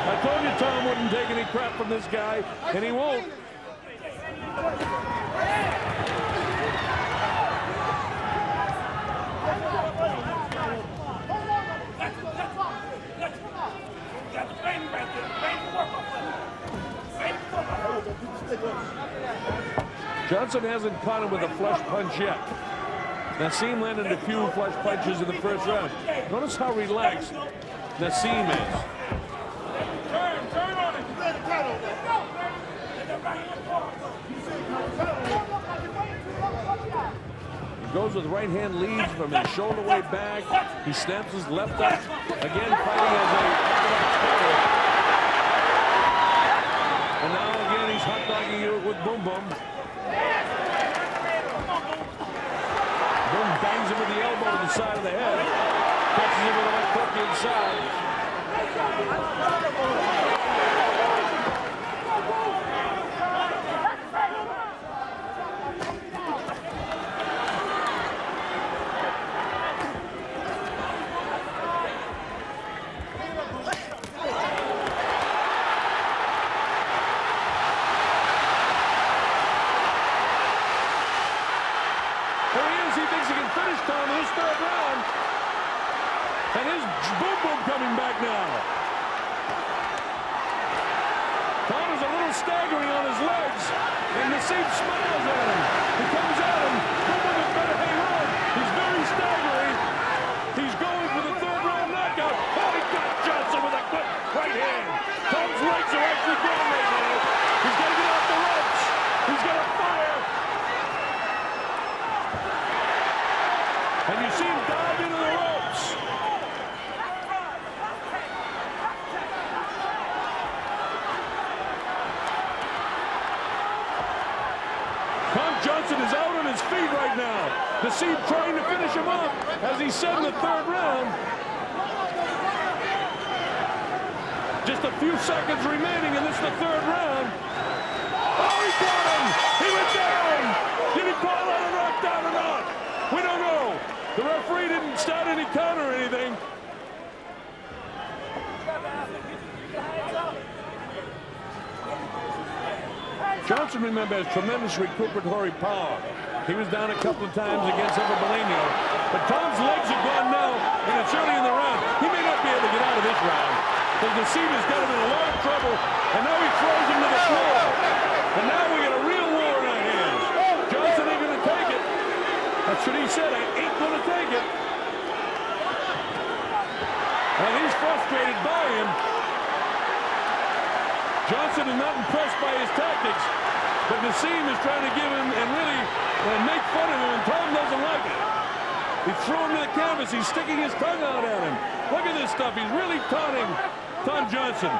I told you Tom wouldn't take any crap from this guy, and he won't. Johnson hasn't caught him with a flush punch yet. Naseem landed a few flush punches in the first round. Notice how relaxed Naseem is. He goes with right hand leads from his shoulder way back. He snaps his left up. Again, fighting as a orthodox. And now again, he's hot dogging you with Boom Boom. Boom bangs him with the elbow to the side of the head. Catches him with a left hook inside. Staggering on his legs, and Naseem smiles at him. He comes at him. Boom Boom is better hang on. He's very staggering. He's going for the third round knockout. Oh, he got Johnson with a good right hand. Tom's legs are actually going right now. He's got to get off the ropes. He's got to fire. And you see him dive into the ropes. Johnson is out on his feet right now. Naseem trying to finish him up, as he said in the third round. Just a few seconds remaining, and this is the third round. Oh, he got him! He went down! Did he call out a knockdown or not? We don't know. The referee didn't start any count or anything. Johnson, remember, has tremendous recuperatory power. He was down a couple of times against Everbolino. But Tom's legs are gone now, and it's early in the round. He may not be able to get out of this round, because Naseem has got him in a lot of trouble, and now he throws him to the floor. And now we got a real war in our hands. Johnson ain't going to take it. That's what he said, I ain't going to take it. And he's frustrated by him. Johnson is not impressed by his tactics, but Naseem is trying to give him and really make fun of him, and Tom doesn't like it. He threw him to the canvas. He's sticking his tongue out at him. Look at this stuff. He's really taunting Tom Johnson.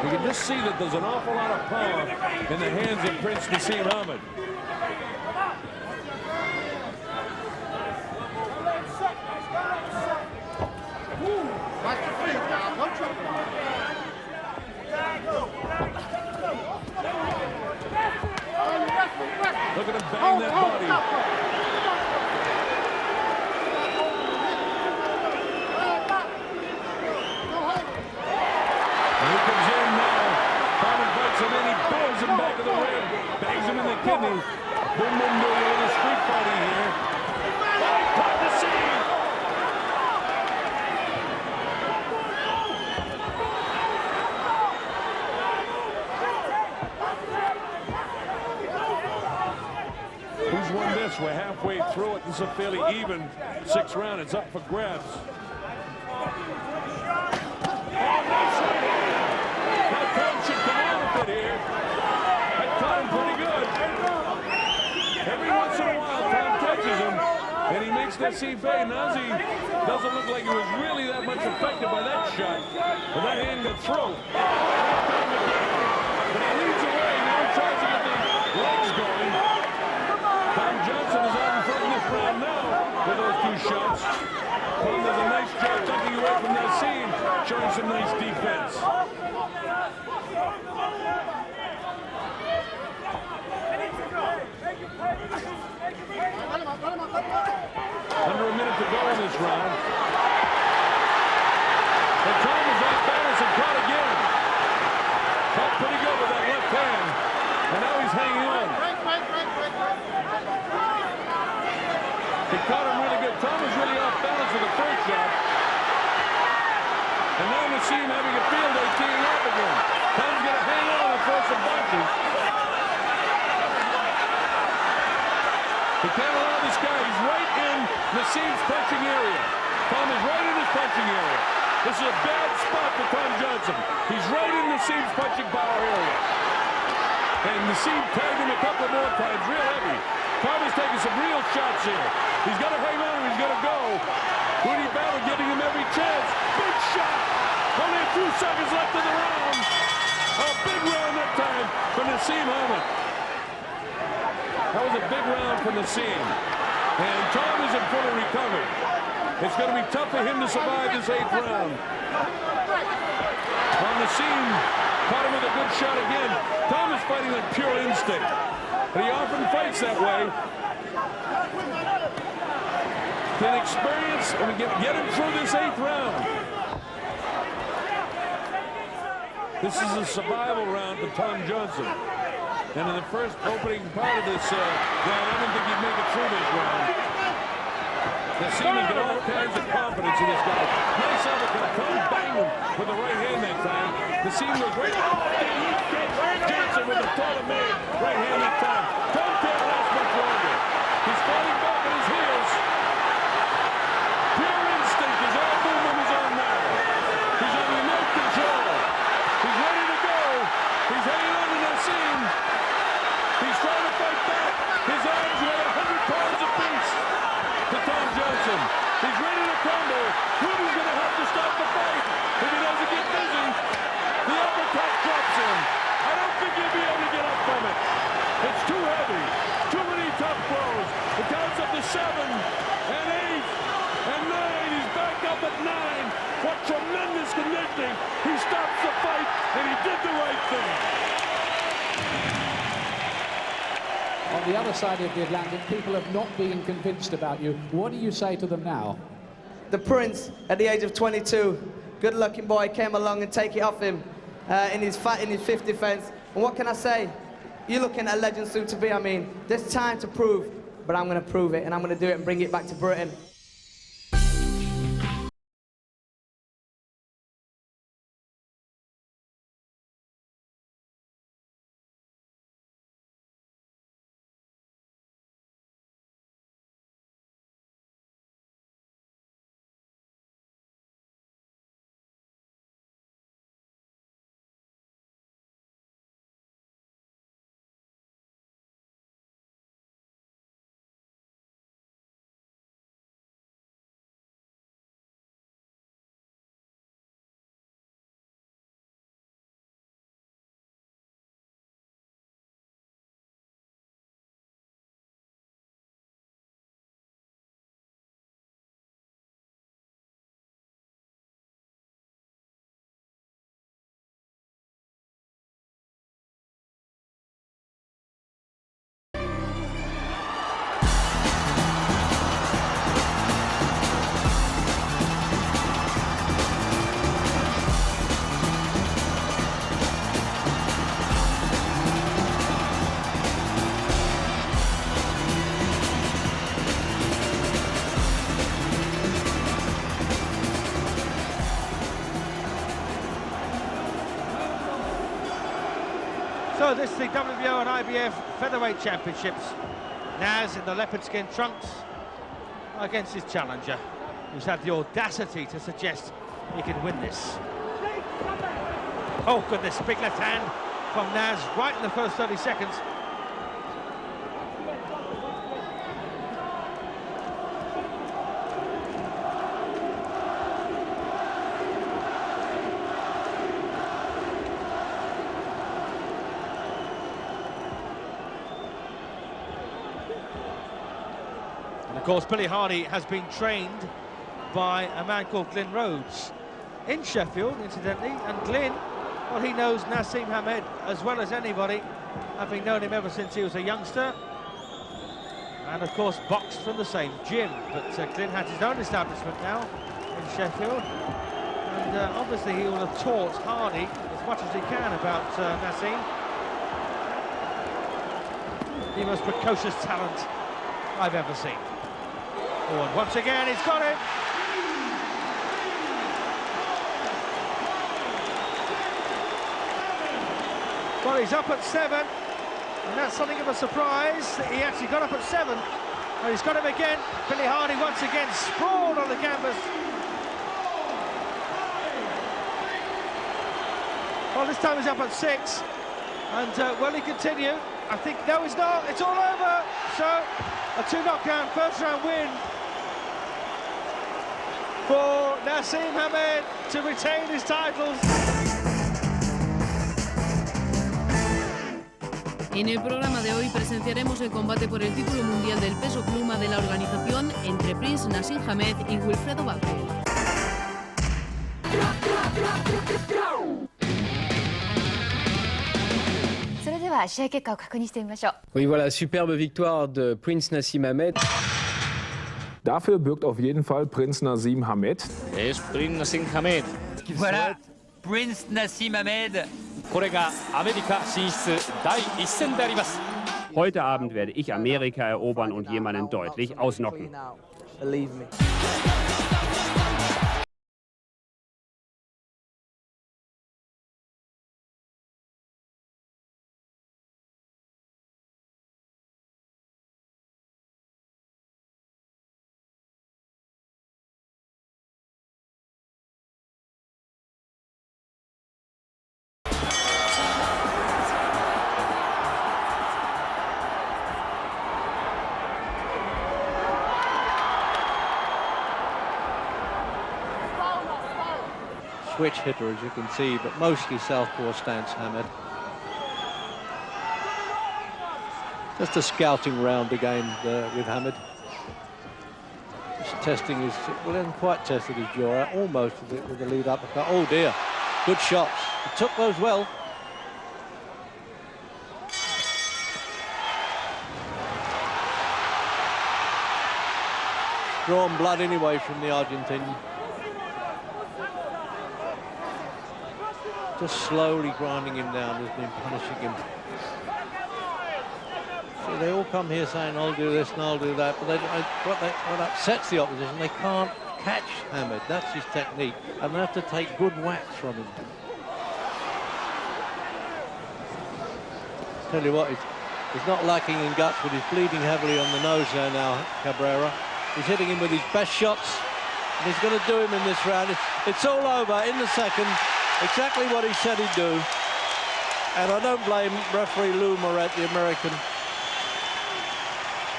You can just see that there's an awful lot of power in the hands of Prince Naseem Hamed. Look at him bang that body. And he comes in now. Hamed bites him in. He pulls him back to the ring. Bangs him in the kidney. Boom Boom doing a little street fighting here. Oh, he caught Naseem. Who's won this? We're halfway through it. This is a fairly even 6th round. It's up for grabs. Now Tom should come out with it here. That caught him pretty good. Every once in a while, Tom catches him, and he makes Naseem pay. Nazi doesn't look like he was really that much affected by that shot, but that hand got through. But he leads away. Now he tries to get the legs going. Tom Johnson is out in front of this round now with those 2 shots. Tom does a nice job tucking away from Naseem, showing some nice defense. Under a minute to go in this round. And He caught him really good. Tom was really off balance with the first shot. And now Naseem having a field day teeing off again. Tom's going to hang on and throw some bunches. He can't allow this guy. He's right in Naseem's punching area. Tom is right in his punching area. This is a bad spot for Tom Johnson. He's right in Naseem's punching power area. And Naseem tagged him a couple more times, real heavy. Tom is taking some real shots here. He's got to hang on or he's going to go. Rudy Battle giving him every chance. Big shot. Only a few seconds left in the round. A big round that time for Naseem Hamed. That was a big round for Naseem. And Tom isn't fully recovered. It's going to be tough for him to survive this 8th round. Well, Naseem caught him with a good shot again. Tom is fighting on pure instinct. And he often fights that way. Can experience and get him through this 8th round. This is a survival round for Tom Johnson. And in the first opening part of this round, I didn't think he'd make it through this round. Naseem has got all kinds of confidence in this guy. Nice uppercut. Tom banged him with the right hand that time. Naseem was right. Johnson with the tailor-made right hand that time. Tom can't last much longer. He's falling back on his heels. Pure instinct. His arm movement is on now. He's on remote control. He's ready to go. He's hanging on to Naseem. He's trying to fight back. His arms weigh 100 pounds apiece to Tom Johnson. He's ready to crumble. Rudy's going to have to stop the fight. If he doesn't get busy, the uppercut drops him. I don't think he'll be able to get up from it. It's too heavy. Too many tough blows. It counts up to 7 and 8 and 9. He's back up at 9. What tremendous conditioning. He stops the fight and he did the right thing. On the other side of the Atlantic, people have not been convinced about you. What do you say to them now? The Prince, at the age of 22, good-looking boy, came along and take it off him in his 5th defense. And what can I say? You're looking at a legend soon to be. I mean, there's time to prove, but I'm going to prove it, and I'm going to do it and bring it back to Britain. So this is the WBO and IBF Featherweight Championships. Naz in the leopard skin trunks against his challenger, who's had the audacity to suggest he can win this. Oh goodness, big left hand from Naz right in the first 30 seconds. Of course, Billy Hardy has been trained by a man called Glyn Rhodes in Sheffield, incidentally, and Glyn, well, he knows Naseem Hamed as well as anybody, having known him ever since he was a youngster, and of course boxed from the same gym. But Glyn has his own establishment now in Sheffield, and obviously he will have taught Hardy as much as he can about Naseem. The most precocious talent I've ever seen. Oh, and once again, he's got it. Well, he's up at 7, and that's something of a surprise that he actually got up at 7. And he's got him again. Billy Hardy once again sprawled on the canvas. Well, this time he's up at 6, and will he continue? I think, no, he's not. It's all over. So, a 2 knockout first round win for Naseem Hamed to retain his titles. En el programa de hoy presenciaremos el combate por el título mundial del peso pluma de la organización entre Prince Naseem Hamed y Wilfredo Vázquez. Oui, voilà, superbe victoire de Prince Naseem Hamed. Dafür birgt auf jeden Fall Prince Naseem Hamed. Es Prince Naseem Hamed. Voilà, Prince Naseem Hamed. Heute Abend werde ich Amerika erobern und jemanden deutlich ausnocken. Believe me. Switch hitter, as you can see, but mostly southpaw stance, Hamed. Just a scouting round again with Hamed. Just testing his, well, he hasn't quite tested his jaw out, almost with the lead uppercut. Oh dear, good shots. He took those well. Drawn blood anyway from the Argentinian. Just slowly grinding him down, has been punishing him. So they all come here saying, I'll do this and I'll do that, but what upsets the opposition, they can't catch Hamed. That's his technique, and they have to take good whacks from him. Tell you what, he's not lacking in guts, but he's bleeding heavily on the nose there now, Cabrera. He's hitting him with his best shots, and he's going to do him in this round. It's all over in the second. Exactly what he said he'd do. And I don't blame referee Lou Moret, the American.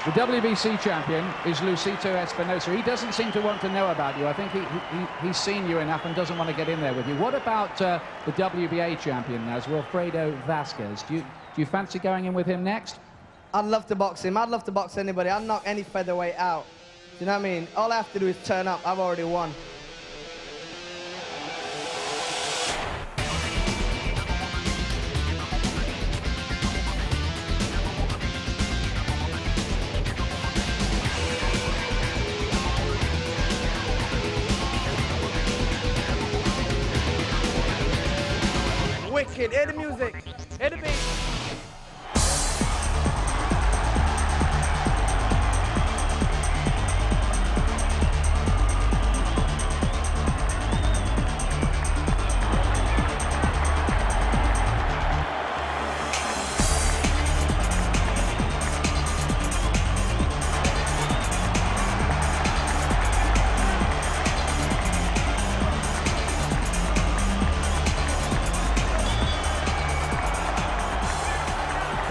The WBC champion is Lucito Espinosa. He doesn't seem to want to know about you. I think he's seen you enough and doesn't want to get in there with you. What about the WBA champion, Naz, Wilfredo Vasquez? Do you fancy going in with him next? I'd love to box him. I'd love to box anybody. I'd knock any featherweight out. You know what I mean? All I have to do is turn up. I've already won. Wicked. Hear the music. Hear the beat.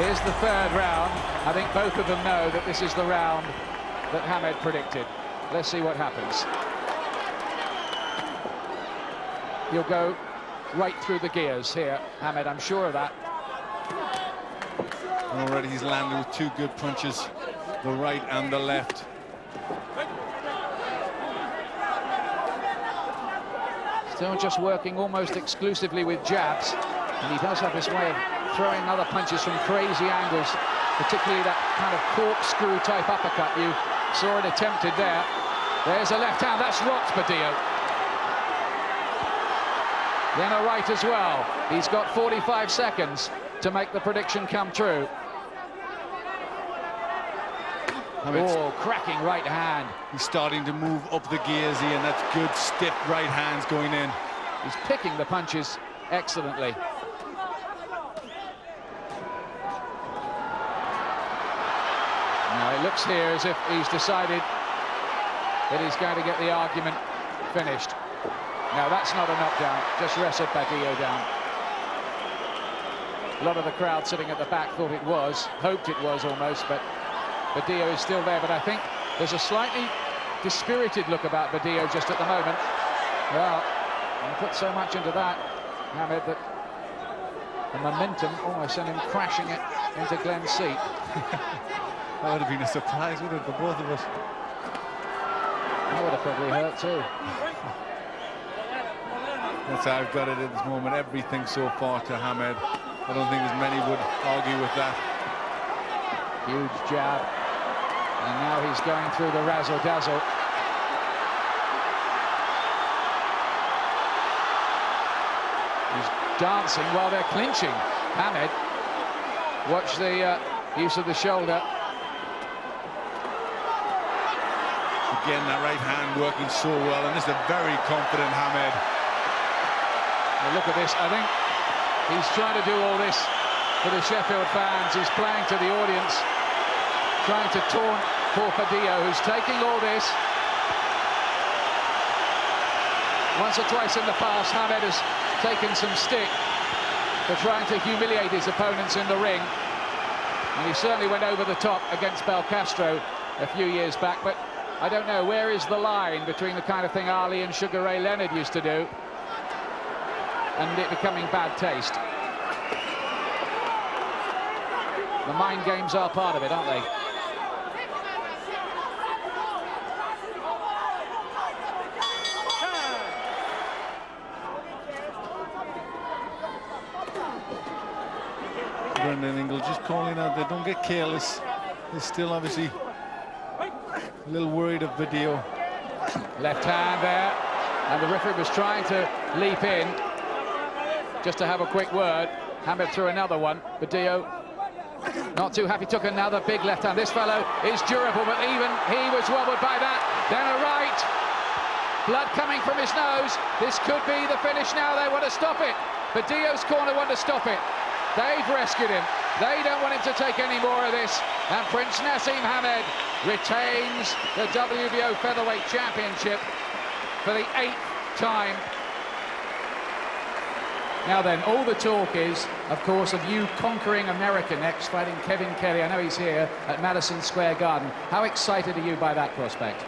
Here's the third round. I think both of them know that this is the round that Hamed predicted. Let's see what happens. He'll go right through the gears here, Hamed, I'm sure of that. Already he's landed with 2 good punches, the right and the left. Still just working almost exclusively with jabs, and he does have his way of throwing other punches from crazy angles, particularly that kind of corkscrew type uppercut. You saw it attempted there. There's a left hand, that's rocked Badillo. Then a right as well. He's got 45 seconds to make the prediction come true. Oh, cracking right hand. He's starting to move up the gears here, and that's good, stiff right hands going in. He's picking the punches excellently. Now it looks here as if he's decided that he's going to get the argument finished. Now that's not a knockdown, just wrestled Badillo down. A lot of the crowd sitting at the back thought it was, hoped it was almost, but Badillo is still there. But I think there's a slightly dispirited look about Badillo just at the moment. Well, I put so much into that, Hamed, that the momentum almost sent him crashing it into Glenn's seat. That would have been a surprise, wouldn't it, for both of us? That would have probably hurt too. That's how I've got it at this moment. Everything so far to Hamed. I don't think as many would argue with that. Huge jab. And now he's going through the razzle-dazzle. He's dancing while they're clinching. Hamed, watch the use of the shoulder. Again, that right hand working so well, and this is a very confident Hamed. Well, look at this. I think he's trying to do all this for the Sheffield fans. He's playing to the audience, trying to taunt poor Badillo, who's taking all this. Once or twice in the past, Hamed has taken some stick for trying to humiliate his opponents in the ring. And he certainly went over the top against Belcastro a few years back, but I don't know, where is the line between the kind of thing Ali and Sugar Ray Leonard used to do and it becoming bad taste? The mind games are part of it, aren't they? Brendan Ingle just calling out there, don't get careless. He's still obviously a little worried of Badillo. Left hand there, and the referee was trying to leap in just to have a quick word. Hamed threw another one. Badillo not too happy, took another big left hand. This fellow is durable, but even he was wobbled by that. Then a right, blood coming from his nose. This could be the finish now. They want to stop it. Badillo's corner want to stop it. They've rescued him. They don't want him to take any more of this. And Prince Naseem Hamed retains the WBO Featherweight Championship for the 8th time. Now then, all the talk is, of course, of you conquering America next, fighting Kevin Kelly. I know he's here at Madison Square Garden. How excited are you by that prospect?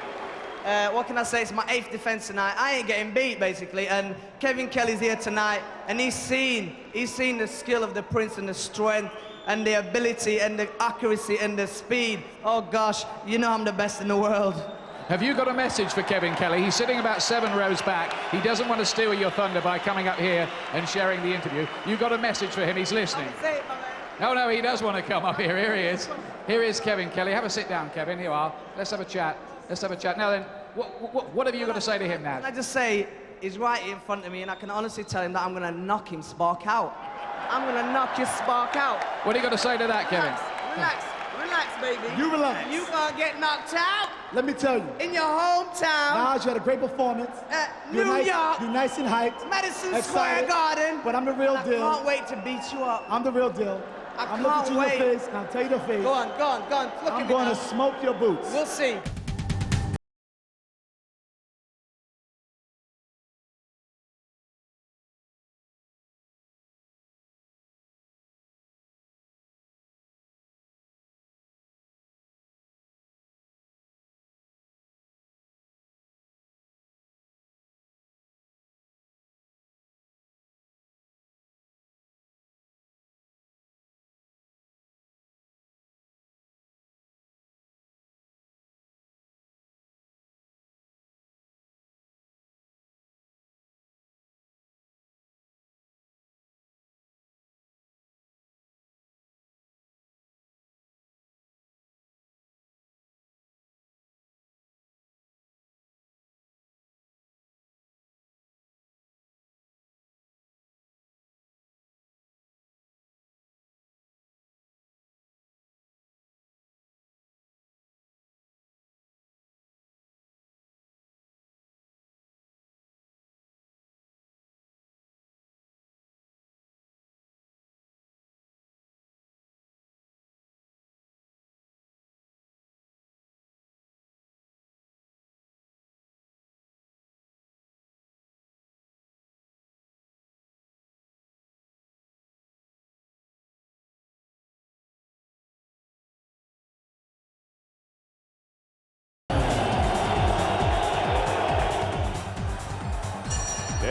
What can I say? It's my 8th defense tonight. I ain't getting beat, basically, and Kevin Kelly's here tonight, and he's seen the skill of the Prince and the strength and the ability and the accuracy and the speed. Oh gosh, you know I'm the best in the world. Have you got a message for Kevin Kelly? He's sitting about 7 rows back. He doesn't want to steal your thunder by coming up here and sharing the interview. You've got a message for him. He's listening. Oh no, he does want to come up here. Here he is. Here is Kevin Kelly. Have a sit down, Kevin. Here you are. Let's have a chat. Let's have a chat. Now then, what have you got to say to him now? Can I just say, he's right in front of me, and I can honestly tell him that I'm going to knock him spark out. I'm going to knock your spark out. What are you got to say to that, Kevin? Relax, relax, baby. You relax. You going to get knocked out. Let me tell you. In your hometown. Naz, you had a great performance. New York. You're nice and hyped. Madison Square Garden. But I'm the real deal. I can't wait to beat you up. I'm the real deal. I'm looking at your face, and I'll tell you the face. Go on, go on, go on. Look at me now. I'm going to smoke your boots. We'll see.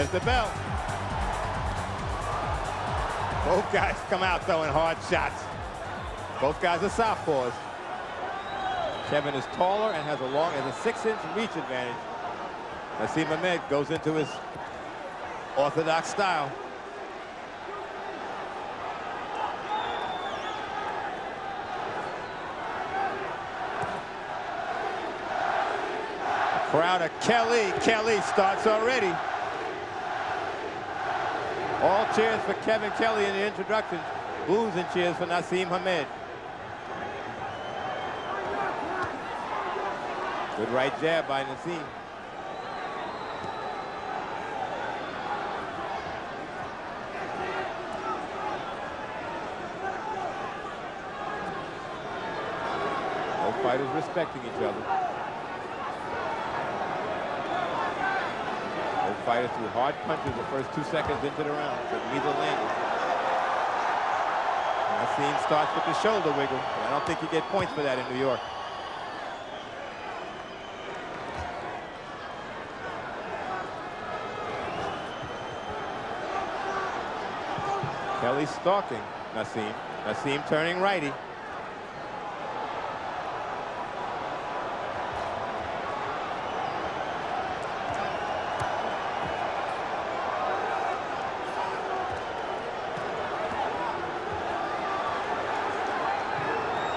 There's the bell. Both guys come out throwing hard shots. Both guys are southpaws. Kevin is taller and has a 6-inch reach advantage. Naseem Hamed goes into his orthodox style. Crowd of Kelly. Kelly starts already. All cheers for Kevin Kelly in the introduction. Boos and cheers for Naseem Hamed. Good right jab by Naseem. Both fighters respecting each other. Both fighters threw hard punches the first 2 seconds into the round, but neither landed. Naseem starts with the shoulder wiggle, but I don't think you get points for that in New York. Kelly stalking Naseem. Naseem turning righty.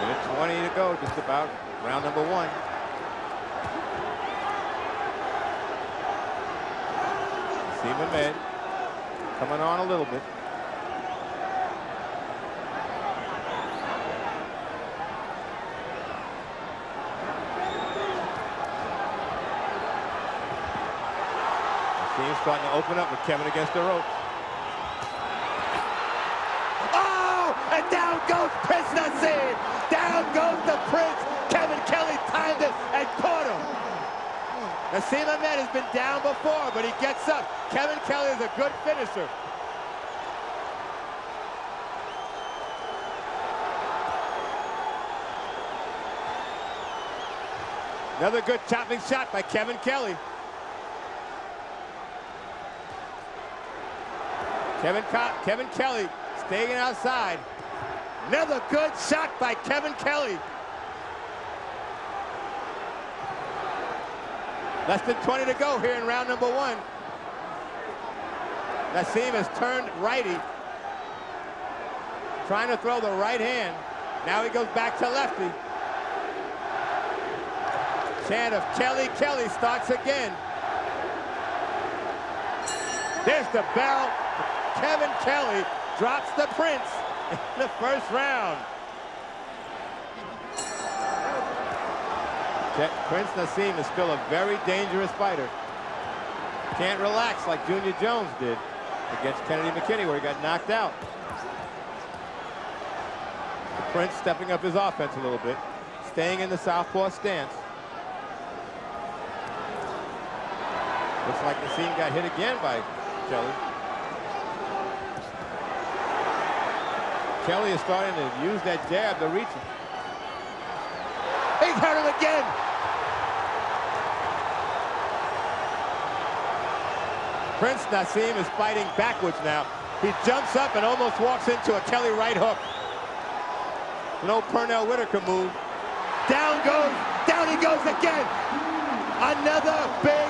Minute 20 to go, just about. Round number 1. Naseem Hamed coming on a little bit. Naseem starting to open up with Kevin against the ropes. Oh! And down goes Prince Naseem! Down goes the Prince! Kevin Kelly timed it and caught him! Naseem Hamed has been down before, but he gets up. Kevin Kelly is a good finisher. Another good chopping shot by Kevin Kelly. Kevin Kelly staying outside. Another good shot by Kevin Kelly. Less than 20 to go here in round number 1. Naseem has turned righty, trying to throw the right hand. Now he goes back to lefty. Chant of Kelly. Kelly starts again. There's the bell. Kevin Kelly drops the Prince in the first round. Prince Naseem is still a very dangerous fighter. Can't relax like Junior Jones did against Kennedy McKinney, where he got knocked out. Prince stepping up his offense a little bit, staying in the southpaw stance. Looks like Naseem got hit again by Kelly. Kelly is starting to use that jab to reach him. He's hurt him again. Prince Naseem is fighting backwards now. He jumps up and almost walks into a Kelly right hook. An old Pernell Whitaker move. Down he goes again. Another big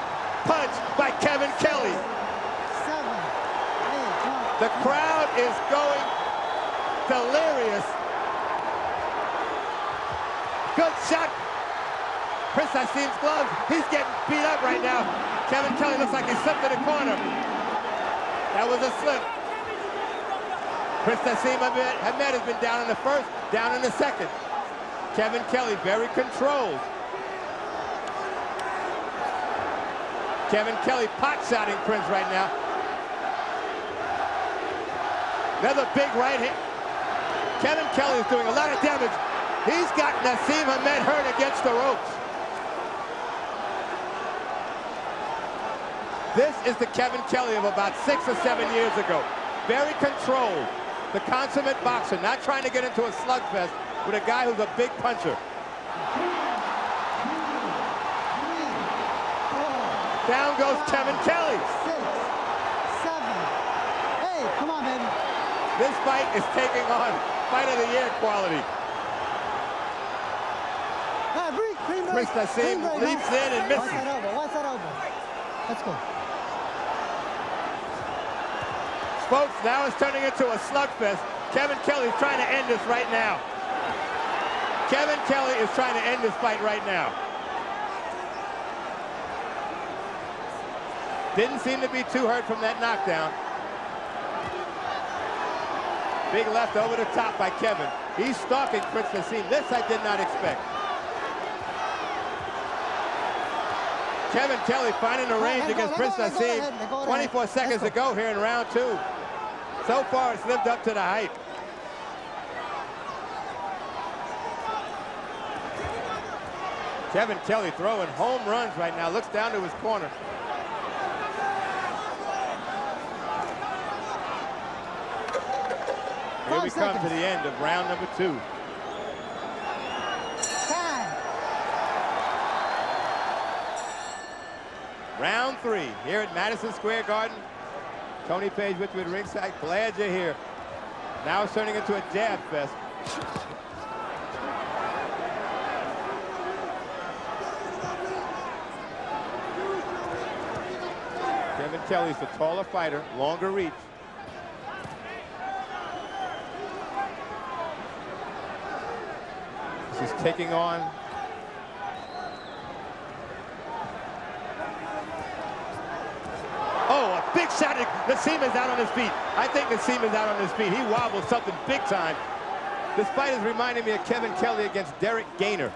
punch by Kevin Kelly. The crowd is going delirious. Good shot. Prince Naseem's gloves. He's getting beat up right now. Kevin Kelly looks like he slipped in the corner. That was a slip. Prince Naseem Hamed has been down in the first, down in the second. Kevin Kelly very controlled. Kevin Kelly pot-shotting Prince right now. Another big right hand. Kevin Kelly is doing a lot of damage. He's got Naseem Hamed hurt against the ropes. This is the Kevin Kelly of about 6 or 7 years ago. Very controlled. The consummate boxer, not trying to get into a slugfest with a guy who's a big puncher. Down goes Kevin Kelly. Come on, baby. This fight is taking on Fight of the Year quality. Prince Naseem leaps in and misses. Watch that elbow. Let's go. Folks, now it's turning into a slugfest. Kevin Kelly's trying to end this right now. Kevin Kelly is trying to end this fight right now. Didn't seem to be too hurt from that knockdown. Big left over the top by Kevin. He's stalking Prince Naseem. This I did not expect. Kevin Kelly finding the range against Prince Naseem. 24 seconds to go here in round 2. So far, it's lived up to the hype. Kevin Kelly throwing home runs right now. Looks down to his corner. Here we come to the end of round number 2. Round 3 here at Madison Square Garden. Tony Page with you at ringside. Glad you're here. Now it's turning into a jab fest. Kevin Kelly's the taller fighter, longer reach. This is taking on big shot. Naseem is out on his feet. I think Naseem is out on his feet. He wobbled something big time. This fight is reminding me of Kevin Kelly against Derek Gainer.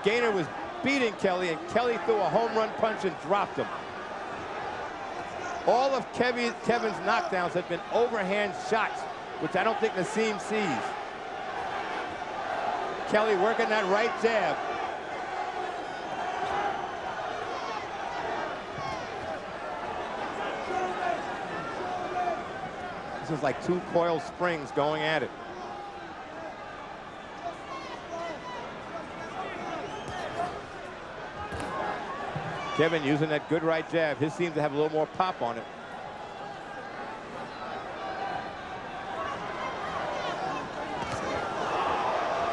Gainer was beating Kelly, and Kelly threw a home run punch and dropped him. All of Kevin's knockdowns have been overhand shots, which I don't think Naseem sees. Kelly working that right jab. This is like 2 coiled springs going at it. Kevin using that good right jab. His seems to have a little more pop on it.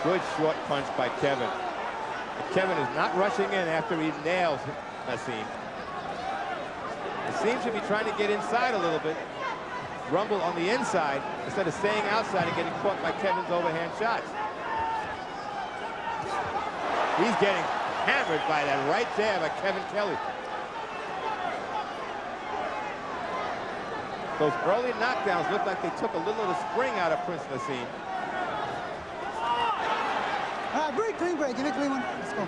Good short punch by Kevin. And Kevin is not rushing in after he nails Naseem. Naseem should be trying to get inside a little bit. Rumble on the inside instead of staying outside and getting caught by Kevin's overhand shots. He's getting hammered by that right jab by Kevin Kelly. Those early knockdowns look like they took a little of the spring out of Prince Naseem. All right, clean break. Give me a clean one. Let's go.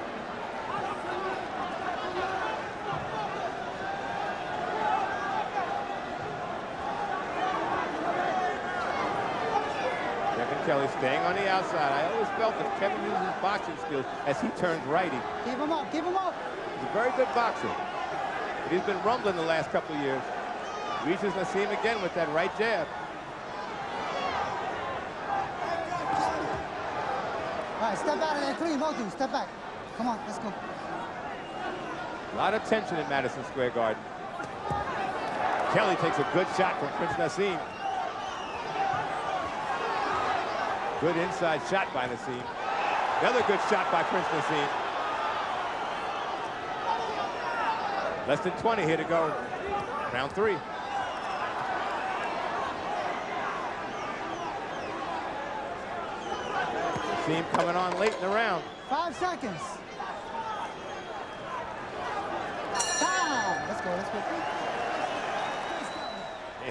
Kelly staying on the outside. I always felt that Kevin uses his boxing skills as he turns righty. Keep him up, keep him up. He's a very good boxer. But he's been rumbling the last couple of years. Reaches Naseem again with that right jab. All right, step out of there clean, both of you. Step back. Come on, let's go. A lot of tension in Madison Square Garden. Kelly takes a good shot from Prince Naseem. Good inside shot by Naseem. Another good shot by Prince Naseem. Less than 20 here to go. Round 3. Naseem coming on late in the round. 5 seconds. Time. Let's go, let's go.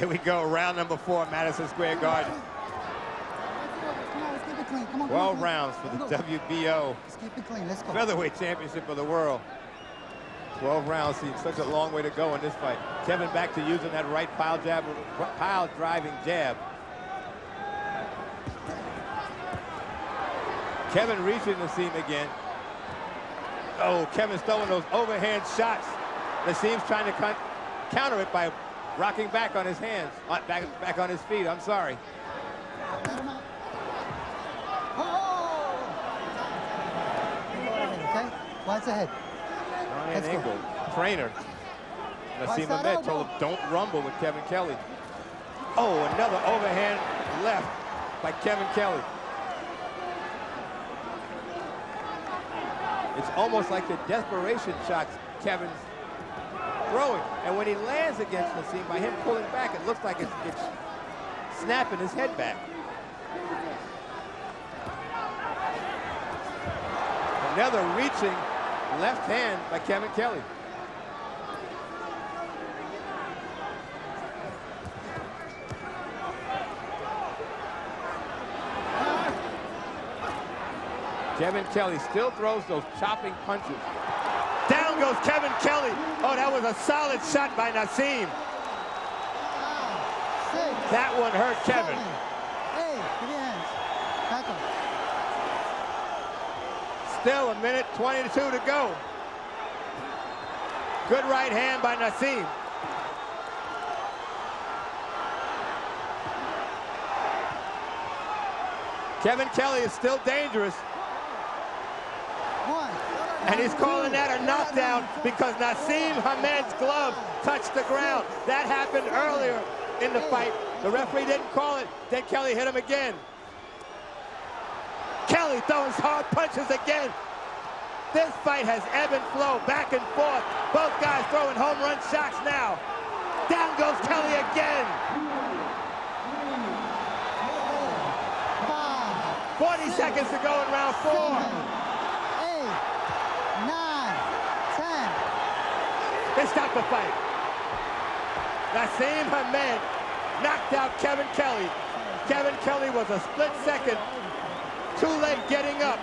Here we go, round number 4, Madison Square Garden. 12 rounds for the WBO Let's keep it clean. Let's go. Featherweight Championship of the world. 12 rounds seems such a long way to go in this fight. Kevin back to using that right pile driving jab. Kevin reaching Naseem again. Oh, Kevin's throwing those overhand shots. Naseem's trying to counter it by rocking back on his hands, back on his feet. I'm sorry. Okay, what's ahead? Ryan Engel, trainer. Naseem Ahmed told him, don't rumble with Kevin Kelly. Oh, another overhand left by Kevin Kelly. It's almost like the desperation shots Kevin's throwing. And when he lands against Naseem, by him pulling back, it looks like it's snapping his head back. Another reaching left hand by Kevin Kelly. Kevin Kelly still throws those chopping punches. Down goes Kevin Kelly. Oh, that was a solid shot by Naseem. That one hurt Kevin. Hey, give me your hands. Back up. Still 1:22 to go. Good right hand by Naseem. Kevin Kelly is still dangerous. And he's calling that a knockdown because Naseem Hamed's glove touched the ground. That happened earlier in the fight. The referee didn't call it. Then Kelly hit him again. Kelly throwing hard punches again. This fight has ebb and flow, back and forth. Both guys throwing home run shots now. Down goes Kelly again. 40 seconds to go in round 4. 9, 10. They stopped the fight. Naseem Hamed knocked out Kevin Kelly. Kevin Kelly was a split second too late getting up.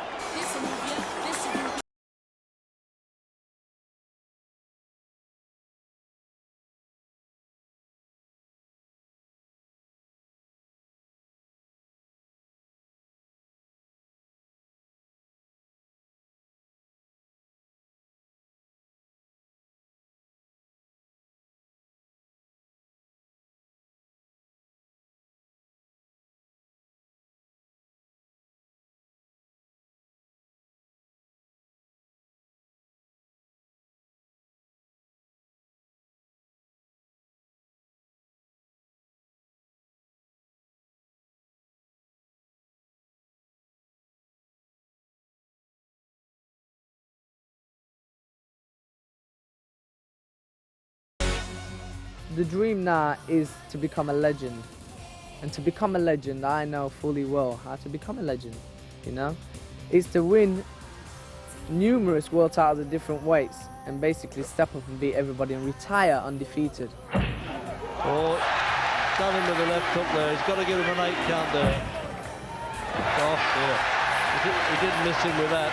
The dream now is to become a legend. And to become a legend, I know fully well how to become a legend, you know? Is to win numerous world titles at different weights and basically step up and beat everybody and retire undefeated. Oh, done him with the left hook there. He's got to give him an 8 count there. Oh, dear. He didn't miss him with that.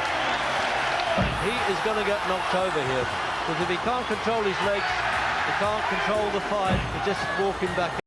He is going to get knocked over here. Because if he can't control his legs, he can't control the fight, he's just walking back.